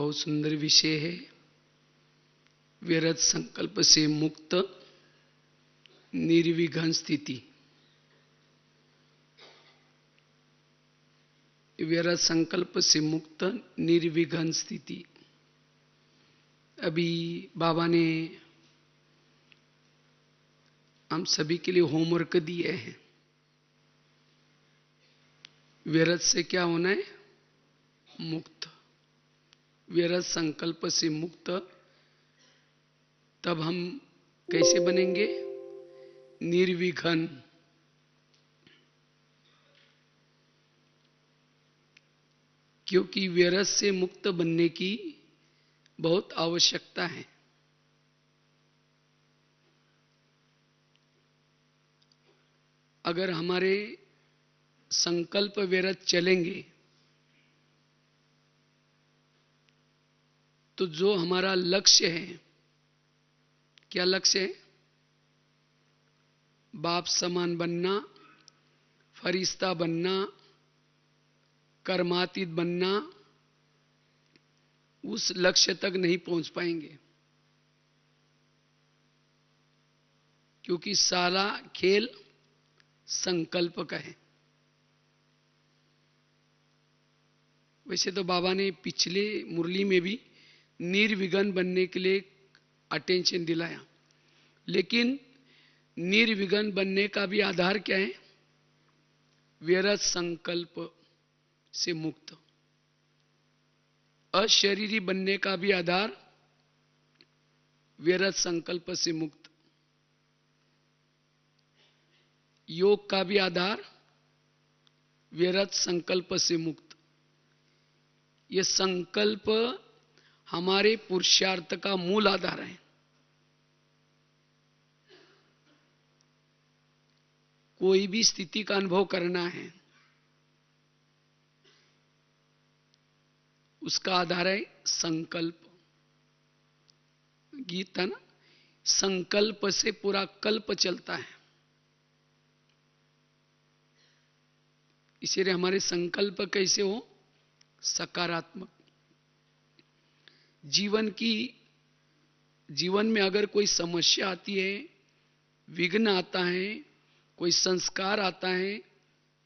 बहुत सुंदर विषय है। व्यर्थ संकल्प से मुक्त निर्विघ्न स्थिति। व्यर्थ संकल्प से मुक्त निर्विघ्न स्थिति। अभी बाबा ने हम सभी के लिए होमवर्क दिए हैं। व्यर्थ से क्या होना है? मुक्त। व्यर्थ संकल्प से मुक्त। तब हम कैसे बनेंगे? निर्विघ्न। क्योंकि व्यर्थ से मुक्त बनने की बहुत आवश्यकता है। अगर हमारे संकल्प व्यर्थ चलेंगे तो जो हमारा लक्ष्य है, क्या लक्ष्य है? बाप समान बनना, फरिश्ता बनना, कर्मातीत बनना, उस लक्ष्य तक नहीं पहुंच पाएंगे। क्योंकि सारा खेल संकल्प का है। वैसे तो बाबा ने पिछले मुरली में भी निर्विघ्न बनने के लिए अटेंशन दिलाया, लेकिन निर्विघ्न बनने का भी आधार क्या है? व्यर्थ संकल्प से मुक्त। अशरीरी बनने का भी आधार व्यर्थ संकल्प से मुक्त। योग का भी आधार व्यर्थ संकल्प से मुक्त। ये संकल्प हमारे पुरुषार्थ का मूल आधार है। कोई भी स्थिति का अनुभव करना है, उसका आधार है संकल्प। गीत है ना, संकल्प से पूरा कल्प चलता है। इसीलिए हमारे संकल्प कैसे हो? सकारात्मक। जीवन में अगर कोई समस्या आती है, विघ्न आता है, कोई संस्कार आता है,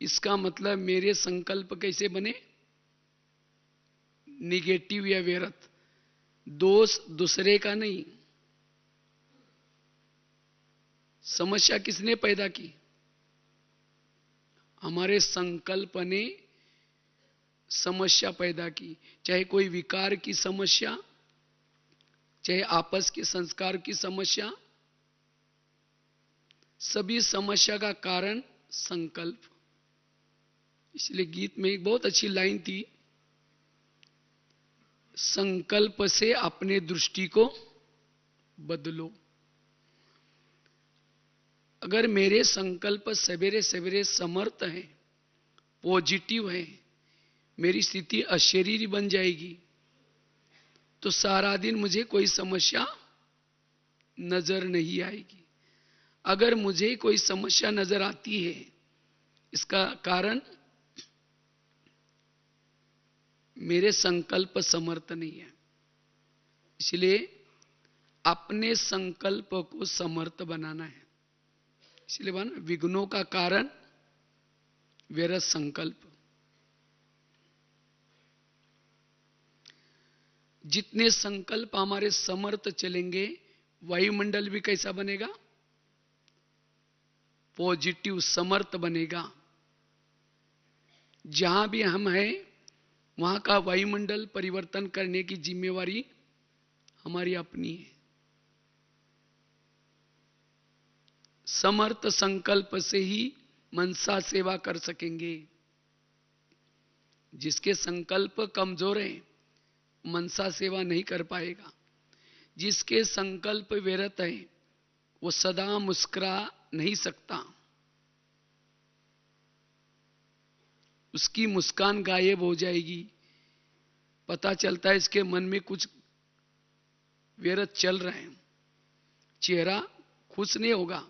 इसका मतलब मेरे संकल्प कैसे बने? निगेटिव या व्यर्थ। दोष दूसरे का नहीं। समस्या किसने पैदा की? हमारे संकल्प ने समस्या पैदा की। चाहे कोई विकार की समस्या, चाहे आपस के संस्कार की समस्या, सभी समस्या का कारण संकल्प। इसलिए गीत में एक बहुत अच्छी लाइन थी, संकल्प से अपने दृष्टि को बदलो। अगर मेरे संकल्प सवेरे सवेरे समर्थ है, पॉजिटिव है, मेरी स्थिति अशरीरी बन जाएगी, तो सारा दिन मुझे कोई समस्या नजर नहीं आएगी। अगर मुझे कोई समस्या नजर आती है, इसका कारण मेरे संकल्प समर्थ नहीं है। इसलिए अपने संकल्प को समर्थ बनाना है। इसलिए बना विघ्नों का कारण व्यर्थ संकल्प। जितने संकल्प हमारे समर्थ चलेंगे, वायुमंडल भी कैसा बनेगा? पॉजिटिव, समर्थ बनेगा। जहां भी हम हैं, वहां का वायुमंडल परिवर्तन करने की जिम्मेवारी हमारी अपनी है। समर्थ संकल्प से ही मनसा सेवा कर सकेंगे। जिसके संकल्प कमजोर हैं, मनसा सेवा नहीं कर पाएगा। जिसके संकल्प व्यर्थ है, वो सदा मुस्कुरा नहीं सकता। उसकी मुस्कान गायब हो जाएगी। पता चलता है इसके मन में कुछ व्यर्थ चल रहे हैं। चेहरा खुश नहीं होगा।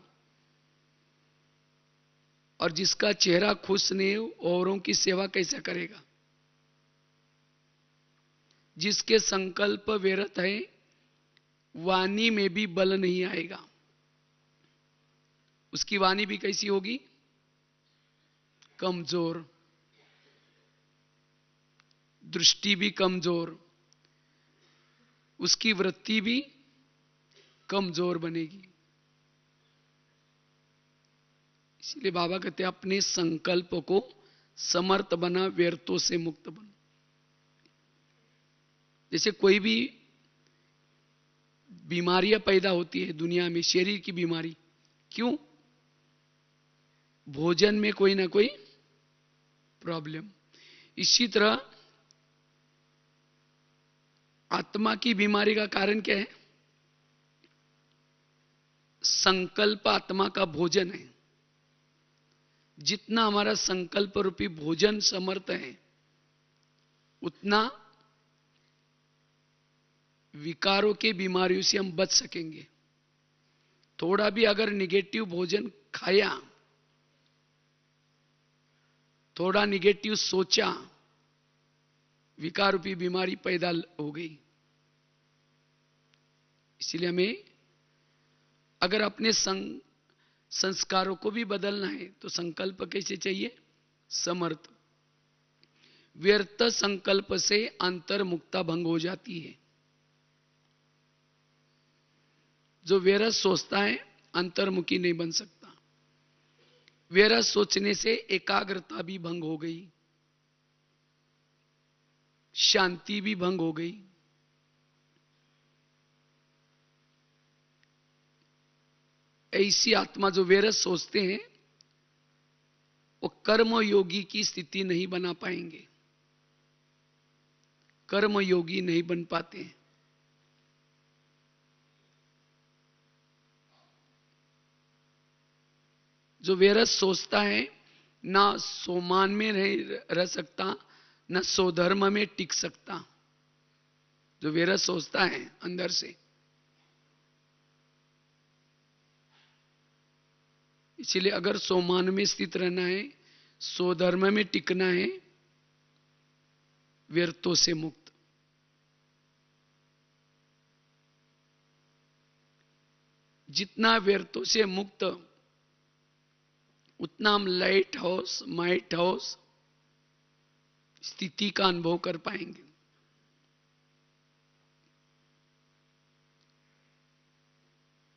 और जिसका चेहरा खुश नहीं, औरों की सेवा कैसे करेगा? जिसके संकल्प व्यर्थ है, वाणी में भी बल नहीं आएगा। उसकी वाणी भी कैसी होगी? कमजोर, दृष्टि भी कमजोर, उसकी वृत्ति भी कमजोर बनेगी। इसलिए बाबा कहते हैं अपने संकल्प को समर्थ बना, व्यर्थों से मुक्त बना। जैसे कोई भी बीमारियां पैदा होती है दुनिया में, शरीर की बीमारी, क्यों? भोजन में कोई ना कोई प्रॉब्लम। इसी तरह आत्मा की बीमारी का कारण क्या है? संकल्प आत्मा का भोजन है। जितना हमारा संकल्प रूपी भोजन समर्थ है, उतना विकारों के बीमारियों से हम बच सकेंगे। थोड़ा भी अगर निगेटिव भोजन खाया, थोड़ा निगेटिव सोचा, विकार रूपी बीमारी पैदा हो गई। इसलिए हमें अगर अपने संस्कारों को भी बदलना है तो संकल्प कैसे चाहिए? समर्थ। व्यर्थ संकल्प से अंतर्मुक्ता भंग हो जाती है। जो व्यर्थ सोचता है अंतर्मुखी नहीं बन सकता। व्यर्थ सोचने से एकाग्रता भी भंग हो गई, शांति भी भंग हो गई। ऐसी आत्मा जो व्यर्थ सोचते हैं, वो कर्म योगी की स्थिति नहीं बना पाएंगे, कर्म योगी नहीं बन पाते हैं। जो व्यर्थ सोचता है ना सोमान में रह सकता, न स्वधर्म में टिक सकता। जो व्यर्थ सोचता है अंदर से, इसलिए अगर सोमान में स्थित रहना है, स्वधर्म में टिकना है, व्यर्थों से मुक्त। जितना व्यर्थों से मुक्त, उतना हम लाइट हाउस, माइट हाउस स्थिति का अनुभव कर पाएंगे।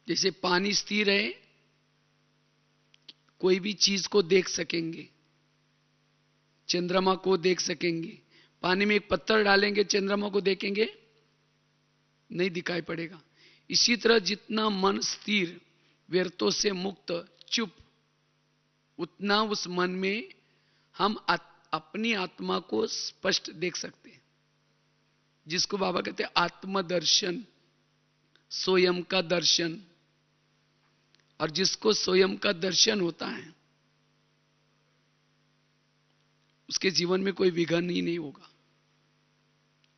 जैसे पानी स्थिर है, कोई भी चीज को देख सकेंगे, चंद्रमा को देख सकेंगे। पानी में एक पत्थर डालेंगे, चंद्रमा को देखेंगे? नहीं दिखाई पड़ेगा। इसी तरह जितना मन स्थिर, व्यर्थों से मुक्त, चुप, उतना उस मन में हम अपनी आत्मा को स्पष्ट देख सकते हैं, जिसको बाबा कहते हैं आत्मदर्शन, स्वयं का दर्शन। और जिसको स्वयं का दर्शन होता है, उसके जीवन में कोई विघ्न ही नहीं होगा।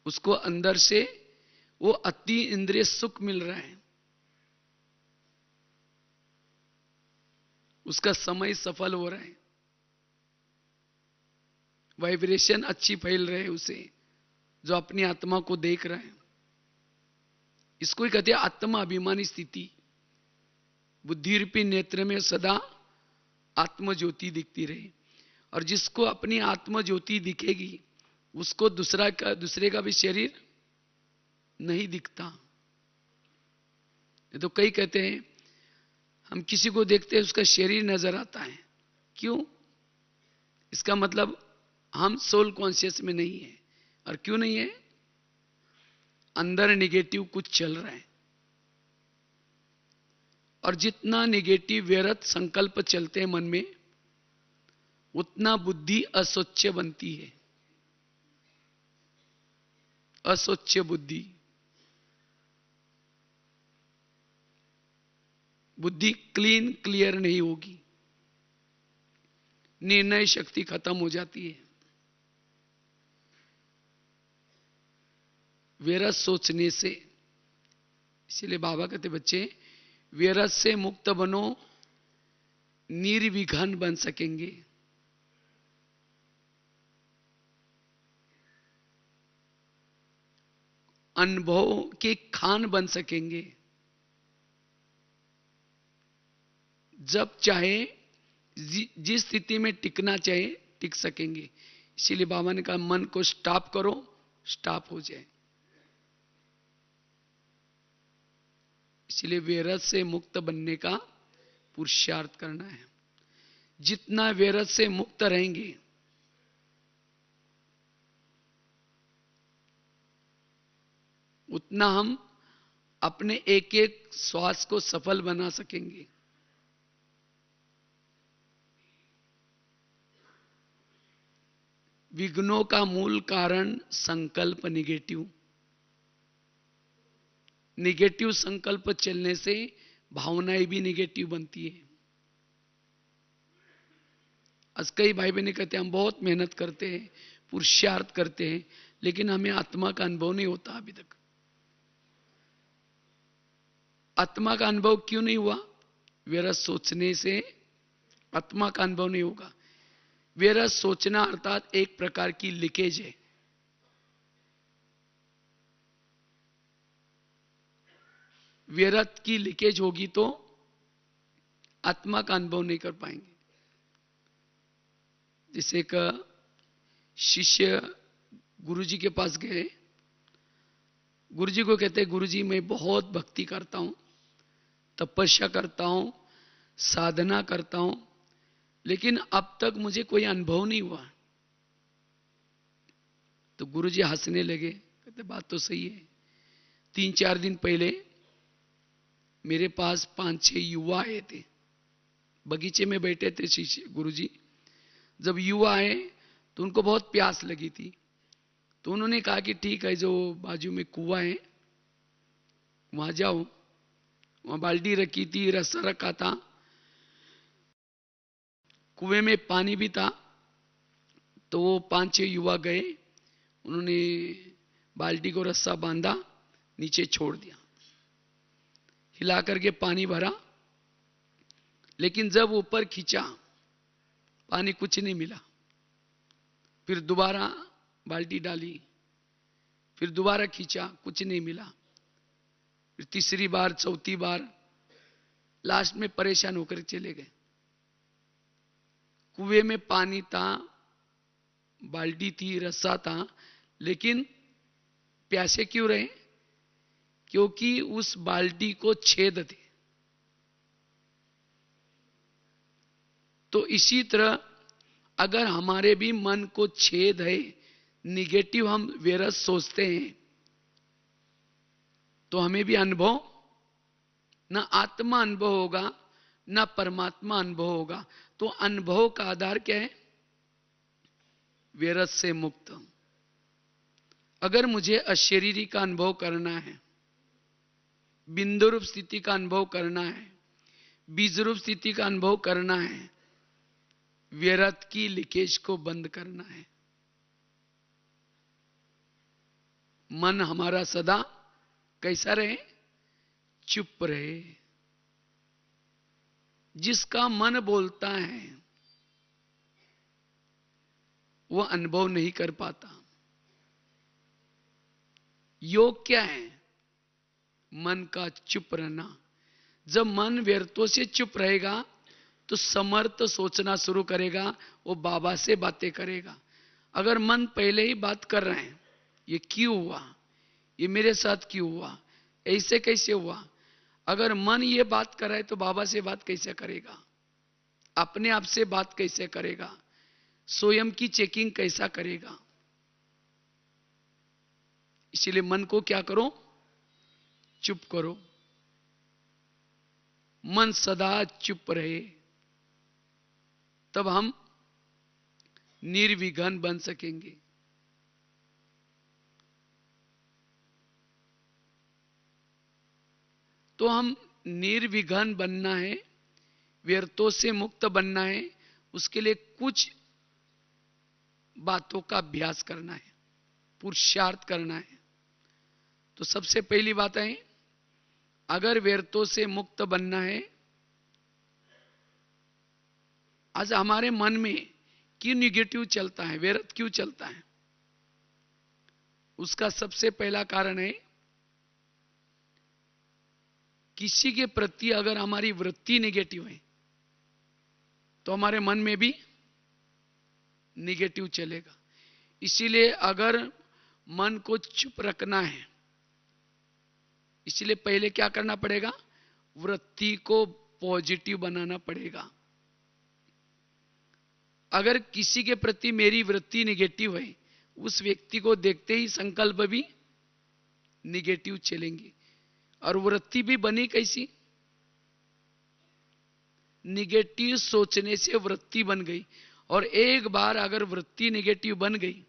उसको अंदर से वो अति इंद्रिय सुख मिल रहा है, उसका समय सफल हो रहा है, वाइब्रेशन अच्छी फैल रहे है उसे, जो अपनी आत्मा को देख रहा है। इसको ही कहते हैं आत्मा अभिमानी स्थिति। बुद्धि रूपी नेत्र में सदा आत्म ज्योति दिखती रहे। और जिसको अपनी आत्म ज्योति दिखेगी, उसको दूसरे का भी शरीर नहीं दिखता। ये तो कई कहते हैं हम किसी को देखते हैं उसका शरीर नजर आता है। क्यों? इसका मतलब हम सोल कॉन्शियस में नहीं है। और क्यों नहीं है? अंदर निगेटिव कुछ चल रहा है। और जितना निगेटिव व्यर्थ संकल्प चलते हैं मन में, उतना बुद्धि अस्वच्छ बनती है। अस्वच्छ बुद्धि, बुद्धि क्लीन क्लियर नहीं होगी, निर्णय शक्ति खत्म हो जाती है। व्यर्थ सोचने से, इसलिए बाबा कहते बच्चे व्यर्थ से मुक्त बनो, निर्विघ्न बन सकेंगे। अनुभव के खान बन सकेंगे। जब चाहे जिस स्थिति में टिकना चाहे टिक सकेंगे। इसीलिए बाबा ने कहा मन को स्टॉप करो, स्टॉप हो जाए। इसलिए व्यरत से मुक्त बनने का पुरुषार्थ करना है। जितना व्यरत से मुक्त रहेंगे उतना हम अपने एक एक श्वास को सफल बना सकेंगे। विघ्नों का मूल कारण संकल्प निगेटिव। निगेटिव संकल्प चलने से भावनाएं भी निगेटिव बनती है। आज कई भाई बहनें कहते हैं हम बहुत मेहनत करते हैं, पुरुषार्थ करते हैं, लेकिन हमें आत्मा का अनुभव नहीं होता अभी तक। आत्मा का अनुभव क्यों नहीं हुआ? व्यर्थ सोचने से आत्मा का अनुभव नहीं होगा। व्यर्थ सोचना अर्थात एक प्रकार की लीकेज है। व्यर्थ की लीकेज होगी तो आत्मा का अनुभव नहीं कर पाएंगे। जैसे एक शिष्य गुरुजी के पास गए, गुरुजी को कहते हैं गुरुजी मैं बहुत भक्ति करता हूं, तपस्या करता हूं, साधना करता हूं, लेकिन अब तक मुझे कोई अनुभव नहीं हुआ। तो गुरुजी हंसने लगे, कहते बात तो सही है। 3-4 दिन पहले मेरे पास 5-6 युवा आए थे, बगीचे में बैठे थे शिष्य गुरुजी। जब युवा आए तो उनको बहुत प्यास लगी थी, तो उन्होंने कहा कि ठीक है, जो बाजू में कुआं है वहां जाओ। वहां बाल्टी रखी थी, रस्सा रखा था, कुएं में पानी भी था। तो वो 5-6 युवा गए, उन्होंने बाल्टी को रस्सा बांधा, नीचे छोड़ दिया, हिला करके पानी भरा, लेकिन जब ऊपर खींचा पानी कुछ नहीं मिला। फिर दोबारा बाल्टी डाली, फिर दोबारा खींचा, कुछ नहीं मिला। फिर तीसरी बार, चौथी बार, लास्ट में परेशान होकर चले गए। कुएं में पानी था, बाल्टी थी, रस्सा था, लेकिन प्यासे क्यों रहे? क्योंकि उस बाल्टी को छेद थे। तो इसी तरह अगर हमारे भी मन को छेद है, निगेटिव हम व्यर्थ सोचते हैं, तो हमें भी अनुभव, ना आत्मा अनुभव होगा ना परमात्मा अनुभव होगा। तो अनुभव का आधार क्या है? व्यर्थ से मुक्त। अगर मुझे अशरीरी का अनुभव करना है, बिंदु रूप स्थिति का अनुभव करना है, बीज रूप स्थिति का अनुभव करना है, व्यर्थ की लीकेज को बंद करना है। मन हमारा सदा कैसा रहे? चुप रहे। जिसका मन बोलता है वो अनुभव नहीं कर पाता। योग क्या है? मन का चुप रहना। जब मन व्यर्थों से चुप रहेगा तो समर्थ सोचना शुरू करेगा, वो बाबा से बातें करेगा। अगर मन पहले ही बात कर रहे हैं, ये क्यों हुआ, ये मेरे साथ क्यों हुआ, ऐसे कैसे हुआ, अगर मन ये बात कर रहा है तो बाबा से बात कैसे करेगा? अपने आप से बात कैसे करेगा? स्वयं की चेकिंग कैसा करेगा? इसीलिए मन को क्या करो? चुप करो। मन सदा चुप रहे, तब हम निर्विघ्न बन सकेंगे। तो हम निर्विघ्न बनना है, व्यर्थों से मुक्त बनना है, उसके लिए कुछ बातों का अभ्यास करना है, पुरुषार्थ करना है। तो सबसे पहली बात है, अगर व्यर्थों से मुक्त बनना है, आज हमारे मन में क्यों निगेटिव चलता है, व्यर्थ क्यों चलता है? उसका सबसे पहला कारण है किसी के प्रति अगर हमारी वृत्ति नेगेटिव है तो हमारे मन में भी नेगेटिव चलेगा। इसीलिए अगर मन को चुप रखना है, इसलिए पहले क्या करना पड़ेगा, वृत्ति को पॉजिटिव बनाना पड़ेगा। अगर किसी के प्रति मेरी वृत्ति नेगेटिव है, उस व्यक्ति को देखते ही संकल्प भी नेगेटिव चलेंगे। और वृत्ति भी बनी कैसी, नेगेटिव सोचने से वृत्ति बन गई। और एक बार अगर वृत्ति नेगेटिव बन गई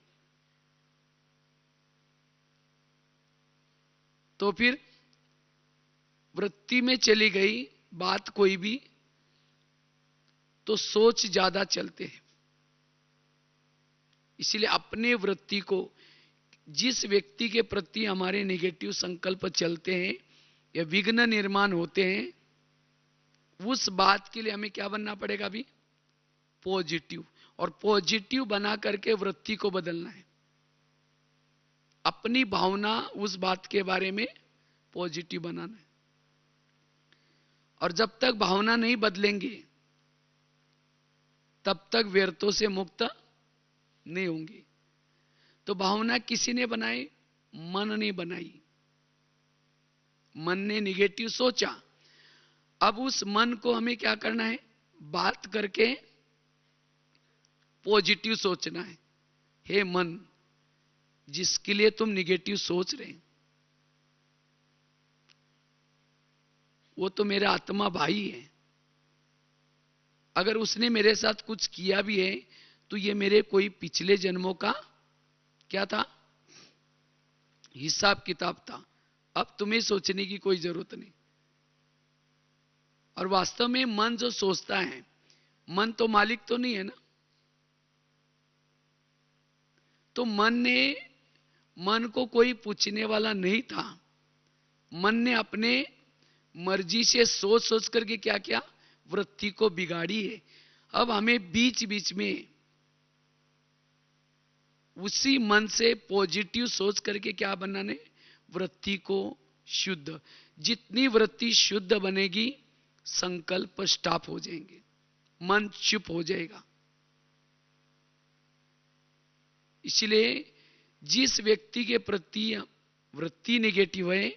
तो फिर वृत्ति में चली गई बात कोई भी, तो सोच ज्यादा चलते हैं। इसलिए अपने वृत्ति को, जिस व्यक्ति के प्रति हमारे नेगेटिव संकल्प चलते हैं या विघ्न निर्माण होते हैं, उस बात के लिए हमें क्या बनना पड़ेगा अभी, पॉजिटिव। और पॉजिटिव बना करके वृत्ति को बदलना है। अपनी भावना उस बात के बारे में पॉजिटिव बनाना है। और जब तक भावना नहीं बदलेंगे तब तक व्यर्थों से मुक्त नहीं होंगे। तो भावना किसी ने बनाई, मन ने बनाई। मन ने नेगेटिव सोचा, अब उस मन को हमें क्या करना है, बात करके पॉजिटिव सोचना है। हे मन, जिसके लिए तुम नेगेटिव सोच रहे हैं, वो तो मेरा आत्मा भाई है। अगर उसने मेरे साथ कुछ किया भी है तो ये मेरे कोई पिछले जन्मों का क्या था, हिसाब किताब था। अब तुम्हें सोचने की कोई जरूरत नहीं। और वास्तव में मन जो सोचता है, मन तो मालिक तो नहीं है ना। तो मन को कोई पूछने वाला नहीं था। मन ने अपने मर्जी से सोच सोच करके क्या किया, वृत्ति को बिगाड़ी है। अब हमें बीच बीच में उसी मन से पॉजिटिव सोच करके क्या बनाने, वृत्ति को शुद्ध। जितनी वृत्ति शुद्ध बनेगी, संकल्प स्टॉप हो जाएंगे, मन चुप हो जाएगा। इसलिए जिस व्यक्ति के प्रति वृत्ति नेगेटिव है,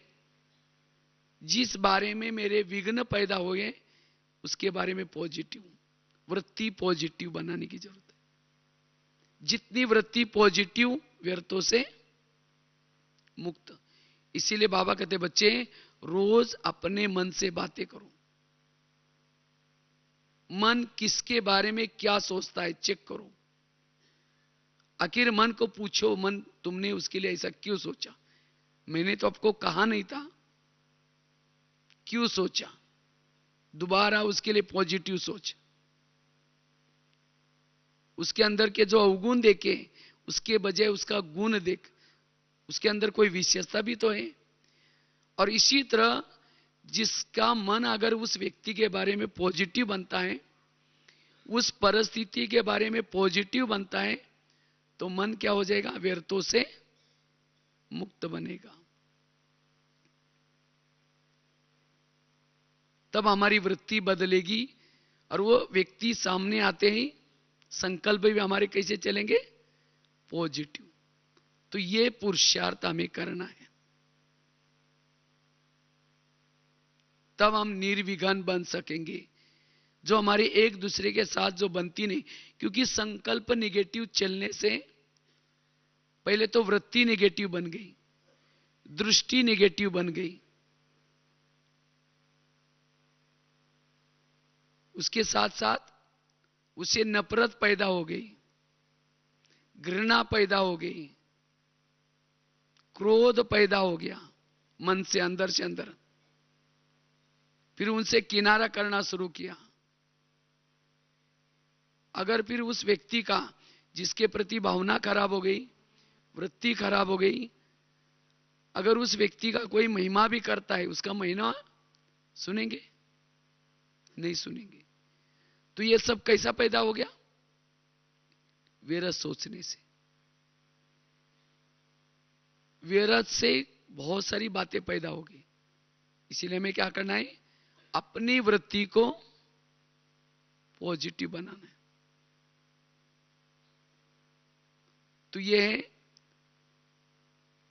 जिस बारे में मेरे विघ्न पैदा हो गए, उसके बारे में पॉजिटिव वृत्ति पॉजिटिव बनाने की जरूरत है। जितनी वृत्ति पॉजिटिव, व्यर्थों से मुक्त। इसीलिए बाबा कहते, बच्चे रोज अपने मन से बातें करो। मन किसके बारे में क्या सोचता है चेक करो। आखिर मन को पूछो, मन तुमने उसके लिए ऐसा क्यों सोचा, मैंने तो आपको कहा नहीं था, क्यों सोचा। दोबारा उसके लिए पॉजिटिव सोच। उसके अंदर के जो अवगुण देखे, उसके बजाय उसका गुण देख, उसके अंदर कोई विशेषता भी तो है। और इसी तरह जिसका मन अगर उस व्यक्ति के बारे में पॉजिटिव बनता है, उस परिस्थिति के बारे में पॉजिटिव बनता है, तो मन क्या हो जाएगा, व्यर्थों से मुक्त बनेगा। तब हमारी वृत्ति बदलेगी और वो व्यक्ति सामने आते ही संकल्प भी हमारे कैसे चलेंगे, पॉजिटिव। तो ये पुरुषार्थ हमें करना है, तब हम निर्विघ्न बन सकेंगे। जो हमारी एक दूसरे के साथ जो बनती नहीं, क्योंकि संकल्प नेगेटिव चलने से पहले तो वृत्ति नेगेटिव बन गई, दृष्टि नेगेटिव बन गई, उसके साथ साथ उसे नफरत पैदा हो गई, घृणा पैदा हो गई, क्रोध पैदा हो गया मन से, अंदर से अंदर। फिर उनसे किनारा करना शुरू किया। अगर फिर उस व्यक्ति का, जिसके प्रति भावना खराब हो गई, वृत्ति खराब हो गई, अगर उस व्यक्ति का कोई महिमा भी करता है, उसका महिमा सुनेंगे नहीं सुनेंगे। तो ये सब कैसा पैदा हो गया, व्यर्थ सोचने से। व्यर्थ से बहुत सारी बातें पैदा हो गई। इसीलिए हमें क्या करना है, अपनी वृत्ति को पॉजिटिव बनाना है। तो ये है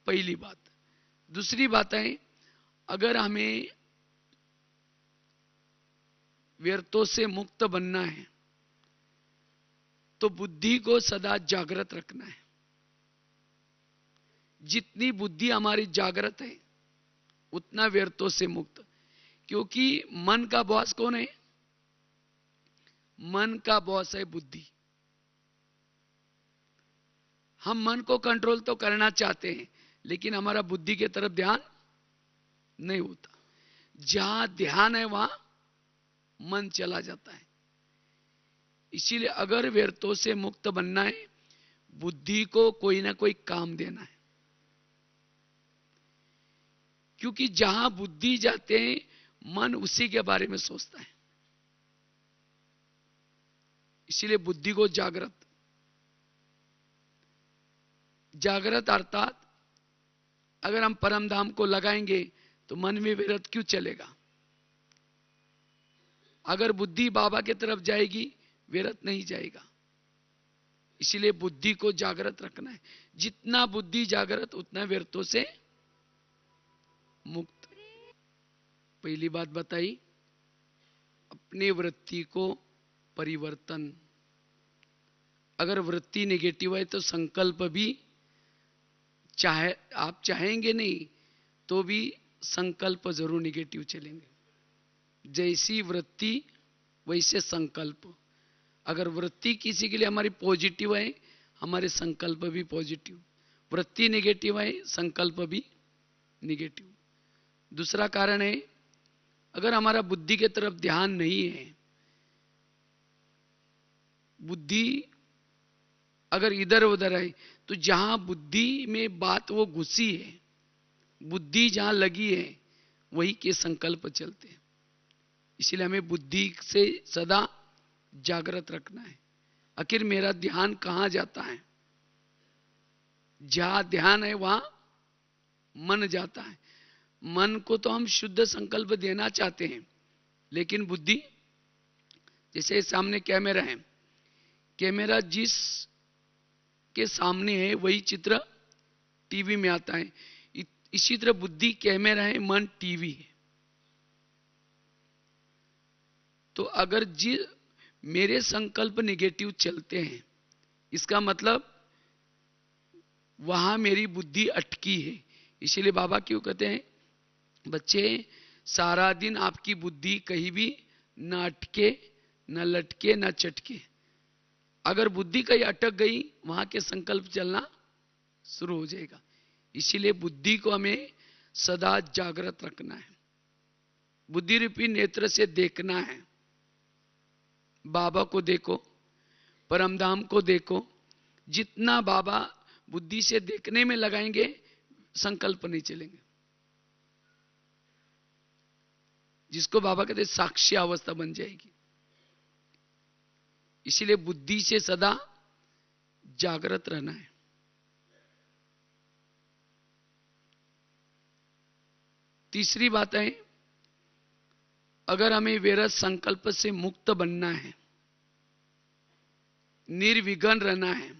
पहली बात। दूसरी बात है, अगर हमें व्यर्थों से मुक्त बनना है तो बुद्धि को सदा जागृत रखना है। जितनी बुद्धि हमारी जागृत है उतना व्यर्थों से मुक्त। क्योंकि मन का बॉस कौन है? मन का बॉस है बुद्धि। हम मन को कंट्रोल तो करना चाहते हैं, लेकिन हमारा बुद्धि के तरफ ध्यान नहीं होता। जहां ध्यान है वहां मन चला जाता है। इसीलिए अगर व्यर्थों से मुक्त बनना है, बुद्धि को कोई ना कोई काम देना है। क्योंकि जहां बुद्धि जाते हैं, मन उसी के बारे में सोचता है। इसीलिए बुद्धि को जागृत, जागृत अर्थात अगर हम परम धाम को लगाएंगे तो मन में विरत क्यों चलेगा? अगर बुद्धि बाबा की तरफ जाएगी, विरत नहीं जाएगा। इसीलिए बुद्धि को जागृत रखना है। जितना बुद्धि जागृत उतना व्यर्थों से मुक्त। पहली बात बताई, अपनी वृत्ति को परिवर्तन। अगर वृत्ति नेगेटिव है तो संकल्प भी आप चाहेंगे नहीं तो भी संकल्प जरूर नेगेटिव चलेंगे। जैसी वृत्ति वैसे संकल्प। अगर वृत्ति किसी के लिए हमारी पॉजिटिव है, हमारे संकल्प भी पॉजिटिव। वृत्ति नेगेटिव है, संकल्प भी नेगेटिव। दूसरा कारण है, अगर हमारा बुद्धि के तरफ ध्यान नहीं है, बुद्धि अगर इधर उधर है, तो जहां बुद्धि में बात वो घुसी है, बुद्धि जहां लगी है, वही के संकल्प चलते हैं। इसलिए हमें बुद्धि से सदा जागृत रखना है। आखिर मेरा ध्यान कहां जाता है? जहां ध्यान है वहां मन जाता है। मन को तो हम शुद्ध संकल्प देना चाहते हैं, लेकिन बुद्धि, जैसे सामने कैमरा है, कैमरा जिस के सामने है वही चित्र टीवी में आता है। इसी तरह बुद्धि कैमरा है, मन टीवी है। तो अगर मेरे संकल्प नेगेटिव चलते हैं, इसका मतलब वहां मेरी बुद्धि अटकी है। इसीलिए बाबा क्यों कहते हैं, बच्चे सारा दिन आपकी बुद्धि कहीं भी न अटके, न लटके, न चटके। अगर बुद्धि कहीं अटक गई, वहां के संकल्प चलना शुरू हो जाएगा। इसीलिए बुद्धि को हमें सदा जागृत रखना है। बुद्धि रूपी नेत्र से देखना है। बाबा को देखो, परमधाम को देखो। जितना बाबा बुद्धि से देखने में लगाएंगे, संकल्प नहीं चलेंगे। जिसको बाबा कहते साक्षी अवस्था बन जाएगी। इसीलिए बुद्धि से सदा जागृत रहना है। तीसरी बात है, अगर हमें विरत संकल्प से मुक्त बनना है, निर्विघ्न रहना है,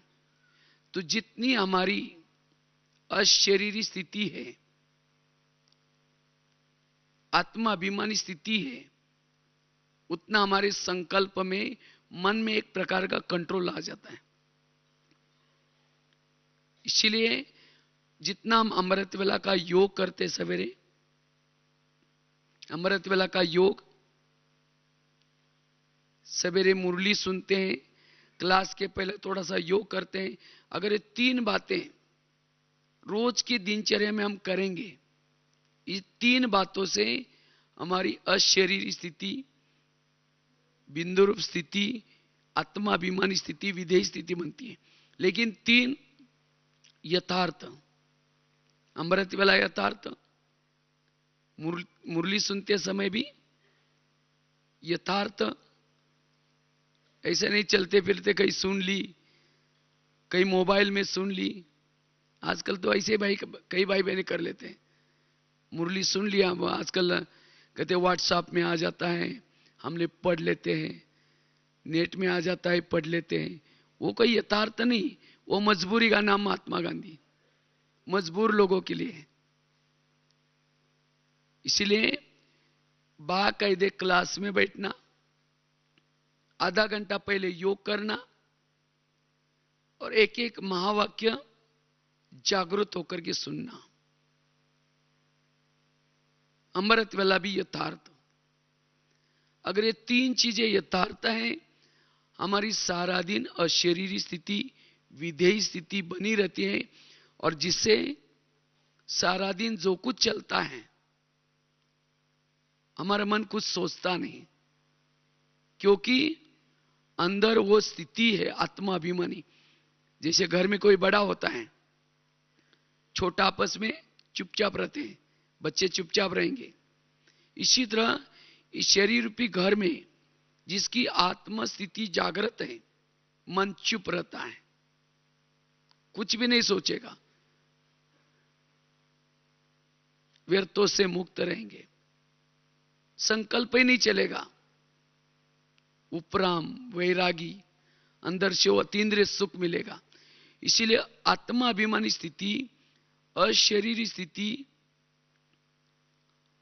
तो जितनी हमारी अशरीरी स्थिति है, आत्माभिमानी स्थिति है, उतना हमारे संकल्प में, मन में एक प्रकार का कंट्रोल आ जाता है। इसीलिए जितना हम अमृत वेला का योग करते सवेरे, अमृत वेला का योग, सवेरे मुरली सुनते हैं, क्लास के पहले थोड़ा सा योग करते हैं। अगर ये 3 बातें रोज की दिनचर्या में हम करेंगे, इस 3 बातों से हमारी अशरीरी स्थिति, बिंदु रूप स्थिति, आत्माभिमानी स्थिति, विधेय स्थिति बनती है। लेकिन 3 यथार्थ, अमृत वेला यथार्थ, मुरली सुनते समय भी यथार्थ। ऐसे नहीं चलते फिरते कहीं सुन ली, कहीं मोबाइल में सुन ली। आजकल तो ऐसे भाई कई भाई बहने कर लेते हैं, मुरली सुन लिया, वो आजकल कहते व्हाट्सएप में आ जाता है, हमने पढ़ लेते हैं, नेट में आ जाता है पढ़ लेते हैं, वो कोई यथार्थ नहीं, वो मजबूरी का नाम महात्मा गांधी, मजबूर लोगों के लिए। इसीलिए बाकायदे क्लास में बैठना, आधा घंटा पहले योग करना और एक एक महावाक्य जागृत होकर के सुनना। अमृत वाला भी यथार्थ। अगर ये तीन चीजें यथार्थ हैं, हमारी सारा दिन अशरीरी स्थिति, विधेयी स्थिति बनी रहती है, और जिससे सारा दिन जो कुछ चलता है, हमारा मन कुछ सोचता नहीं, क्योंकि अंदर वो स्थिति है आत्माभिमानी। जैसे घर में कोई बड़ा होता है, छोटा आपस में चुपचाप रहते हैं, बच्चे चुपचाप रहेंगे। इसी तरह इस शरीर रूपी घर में जिसकी आत्म स्थिति जागृत है, मन चुप रहता है, कुछ भी नहीं सोचेगा, व्यर्थों से मुक्त रहेंगे, संकल्प ही नहीं चलेगा, उपराम वैरागी, अंदर से वो अतीन्द्रिय सुख मिलेगा। इसीलिए आत्माभिमानी स्थिति, अशरीरी स्थिति,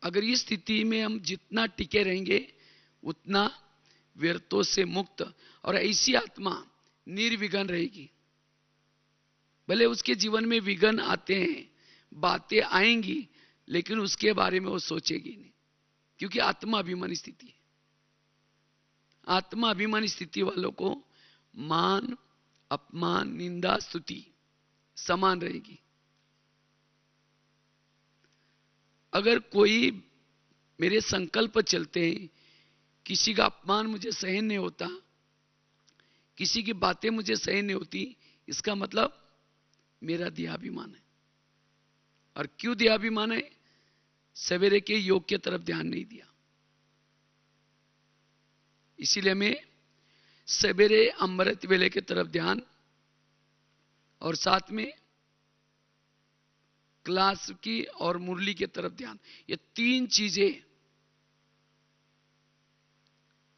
अगर इस स्थिति में हम जितना टिके रहेंगे उतना व्यर्थों से मुक्त, और ऐसी आत्मा निर्विघ्न रहेगी। भले उसके जीवन में विघ्न आते हैं, बातें आएंगी, लेकिन उसके बारे में वो सोचेगी नहीं, क्योंकि आत्माभिमानी स्थिति है। आत्माभिमानी स्थिति वालों को मान, अपमान, निंदा, स्तुति समान रहेगी। अगर कोई मेरे संकल्प चलते हैं, किसी का अपमान मुझे सहन नहीं होता, किसी की बातें मुझे सहन नहीं होती, इसका मतलब मेरा देहाभिमान है। और क्यों देहाभिमान है? सवेरे के योग की तरफ ध्यान नहीं दिया। इसीलिए मैं सवेरे अमृत वेले की तरफ ध्यान, और साथ में क्लास की और मुरली की तरफ ध्यान, ये तीन चीजें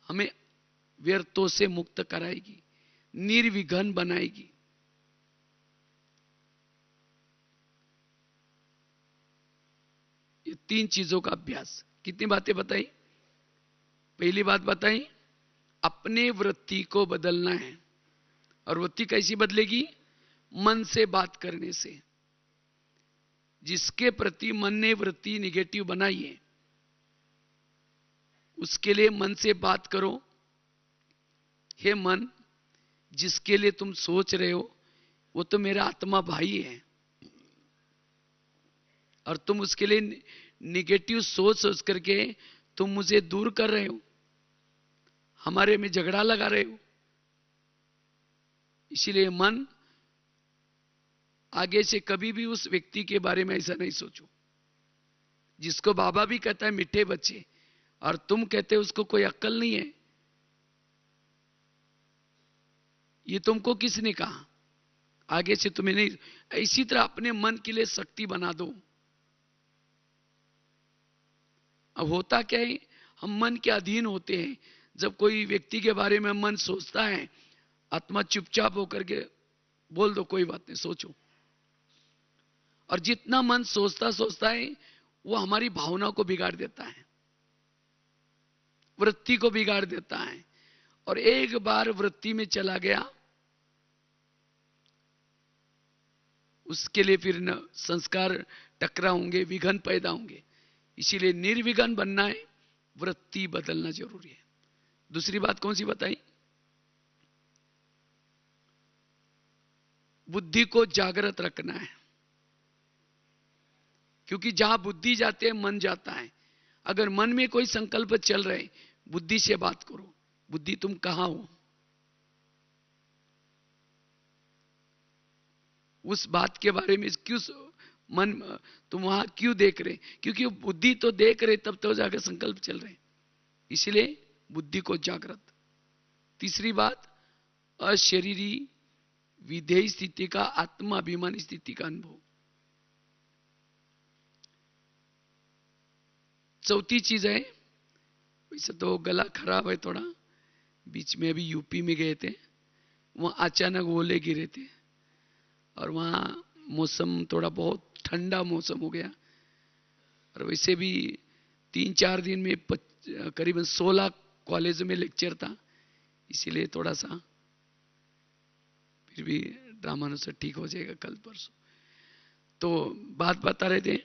हमें व्यर्थों से मुक्त कराएगी, निर्विघ्न बनाएगी। ये तीन चीजों का अभ्यास। कितनी बातें बताई? पहली बात बताई, अपने वृत्ति को बदलना है। और वृत्ति कैसी बदलेगी? मन से बात करने से। जिसके प्रति मन ने वृत्ति निगेटिव बनाई है, उसके लिए मन से बात करो, हे मन, जिसके लिए तुम सोच रहे हो वो तो मेरा आत्मा भाई है, और तुम उसके लिए निगेटिव सोच करके तुम मुझे दूर कर रहे हो, हमारे में झगड़ा लगा रहे हो। इसीलिए मन, आगे से कभी भी उस व्यक्ति के बारे में ऐसा नहीं सोचो जिसको बाबा भी कहता है मीठे बच्चे, और तुम कहते हो उसको कोई अक्ल नहीं है। ये तुमको किसने कहा? आगे से तुम्हें नहीं। इसी तरह अपने मन के लिए शक्ति बना दो। अब होता क्या है, हम मन के अधीन होते हैं। जब कोई व्यक्ति के बारे में मन सोचता है, आत्मा चुपचाप होकर के बोल दो कोई बात नहीं, सोचो। और जितना मन सोचता है, वो हमारी भावना को बिगाड़ देता है, वृत्ति को बिगाड़ देता है। और एक बार वृत्ति में चला गया, उसके लिए फिर न संस्कार टकरा होंगे, विघ्न पैदा होंगे। इसीलिए निर्विघ्न बनना है, वृत्ति बदलना जरूरी है। दूसरी बात कौन सी बताई? बुद्धि को जागृत रखना है, क्योंकि जहां बुद्धि जाते है मन जाता है। अगर मन में कोई संकल्प चल रहे, बुद्धि से बात करो, बुद्धि तुम कहां हो, उस बात के बारे में क्यों मन तुम वहां क्यों देख रहे? क्योंकि बुद्धि तो देख रहे, तब तो जाकर संकल्प चल रहे। इसलिए बुद्धि को जागृत। तीसरी बात, अशरीरी विधेय स्थिति का, आत्माभिमानी स्थिति का अनुभव। चौथी चीज है, वैसे तो गला खराब है थोड़ा, बीच में अभी यूपी में गए थे, वहां अचानक ओले गिरे थे और वहां मौसम थोड़ा बहुत ठंडा मौसम हो गया, और वैसे भी 3-4 दिन में करीबन 16 कॉलेज में लेक्चर था, इसीलिए थोड़ा सा, फिर भी ड्रामानुसार ठीक हो जाएगा कल परसों। तो बात बता रहे थे,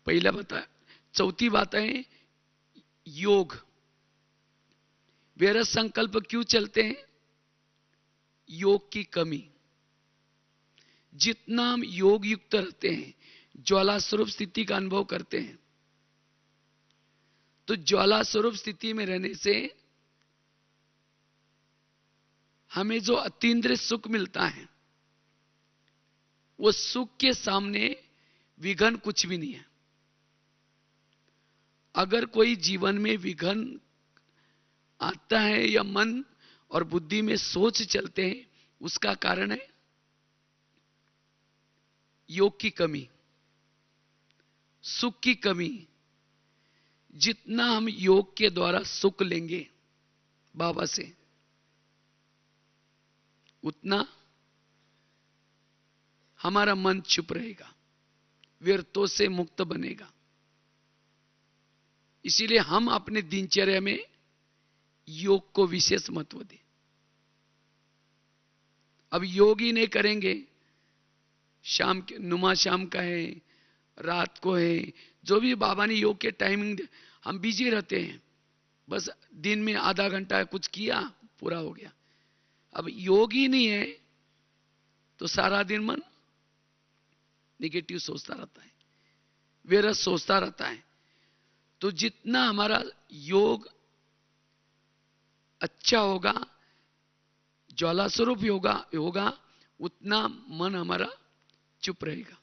पहला बता, चौथी बात है योग। व्यर्थ संकल्प क्यों चलते हैं? योग की कमी। जितना हम योग युक्त रहते हैं, ज्वाला स्वरूप स्थिति का अनुभव करते हैं, तो ज्वाला स्वरूप स्थिति में रहने से हमें जो अतीन्द्रिय सुख मिलता है, वो सुख के सामने विघन कुछ भी नहीं है। अगर कोई जीवन में विघन आता है या मन और बुद्धि में सोच चलते हैं, उसका कारण है योग की कमी, सुख की कमी। जितना हम योग के द्वारा सुख लेंगे बाबा से, उतना हमारा मन चुप रहेगा, व्यर्थों से मुक्त बनेगा। इसीलिए हम अपने दिनचर्या में योग को विशेष महत्व दें। अब योग ही नहीं करेंगे, शाम के नुमा शाम का है, रात को है, जो भी बाबा ने योग के टाइमिंग, हम बिजी रहते हैं, बस दिन में आधा घंटा कुछ किया, पूरा हो गया। अब योग ही नहीं है तो सारा दिन मन निगेटिव सोचता रहता है, व्यर्थ सोचता रहता है। तो जितना हमारा योग अच्छा होगा, ज्वाला स्वरूप होगा, उतना मन हमारा चुप रहेगा,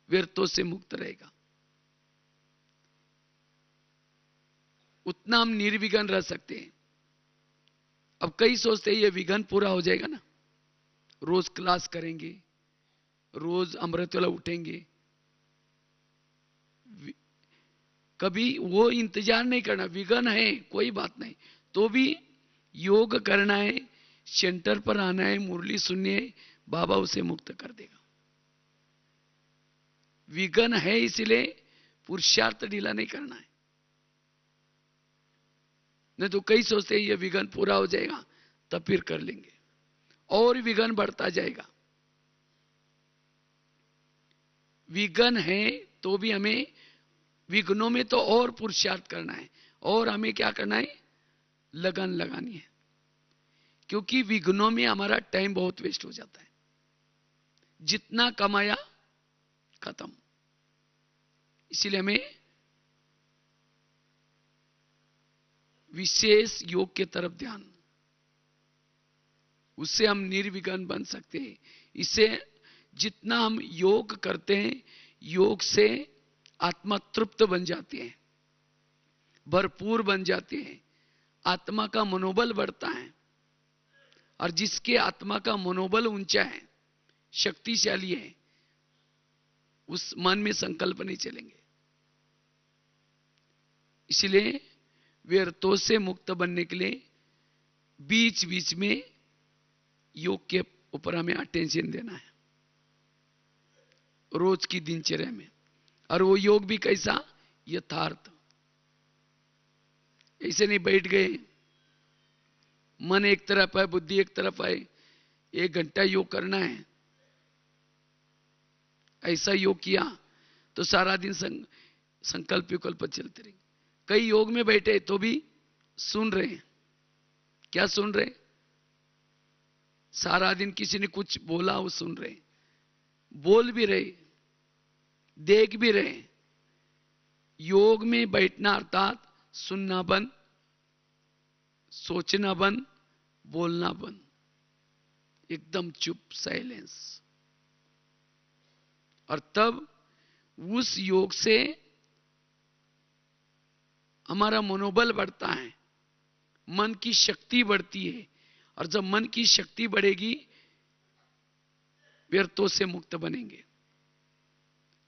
व्यर्थों से मुक्त रहेगा, उतना हम निर्विघ्न रह सकते हैं। अब कई सोचते हैं ये विघ्न पूरा हो जाएगा ना, रोज क्लास करेंगे, रोज अमृतवेला उठेंगे, कभी वो इंतजार नहीं करना, विघ्न है कोई बात नहीं, तो भी योग करना है, सेंटर पर आना है, मुरली सुननी है, बाबा उसे मुक्त कर देगा। विघ्न है इसलिए पुरुषार्थ ढीला नहीं करना है। नहीं तो कई सोचते हैं ये विघ्न पूरा हो जाएगा तब फिर कर लेंगे, और विघ्न बढ़ता जाएगा। विघ्न है तो भी हमें विघ्नों में तो और पुरुषार्थ करना है, और हमें क्या करना है, लगन लगानी है, क्योंकि विघ्नों में हमारा टाइम बहुत वेस्ट हो जाता है, जितना कमाया खत्म। इसीलिए हमें विशेष योग के तरफ ध्यान, उससे हम निर्विघ्न बन सकते हैं। इससे जितना हम योग करते हैं, योग से आत्मा तृप्त बन जाती है, भरपूर बन जाती है, आत्मा का मनोबल बढ़ता है, और जिसके आत्मा का मनोबल ऊंचा है, शक्तिशाली है, उस मन में संकल्प नहीं चलेंगे। इसलिए व्यर्थों से मुक्त बनने के लिए बीच बीच में योग के ऊपर हमें अटेंशन देना है, रोज की दिनचर्या में। और वो योग भी कैसा, यथार्थ। ऐसे नहीं बैठ गए, मन एक तरफ है, बुद्धि एक तरफ है, 1 घंटा योग करना है, ऐसा योग किया तो सारा दिन संकल्प विकल्प चलते रहेंगे। कई योग में बैठे तो भी सुन रहे हैं, क्या सुन रहे, सारा दिन किसी ने कुछ बोला वो सुन रहे, बोल भी रहे, देख भी रहे। योग में बैठना अर्थात सुनना बंद, सोचना बंद, बोलना बंद, एकदम चुप, साइलेंस। और तब उस योग से हमारा मनोबल बढ़ता है, मन की शक्ति बढ़ती है, और जब मन की शक्ति बढ़ेगी, व्यर्थों से मुक्त बनेंगे।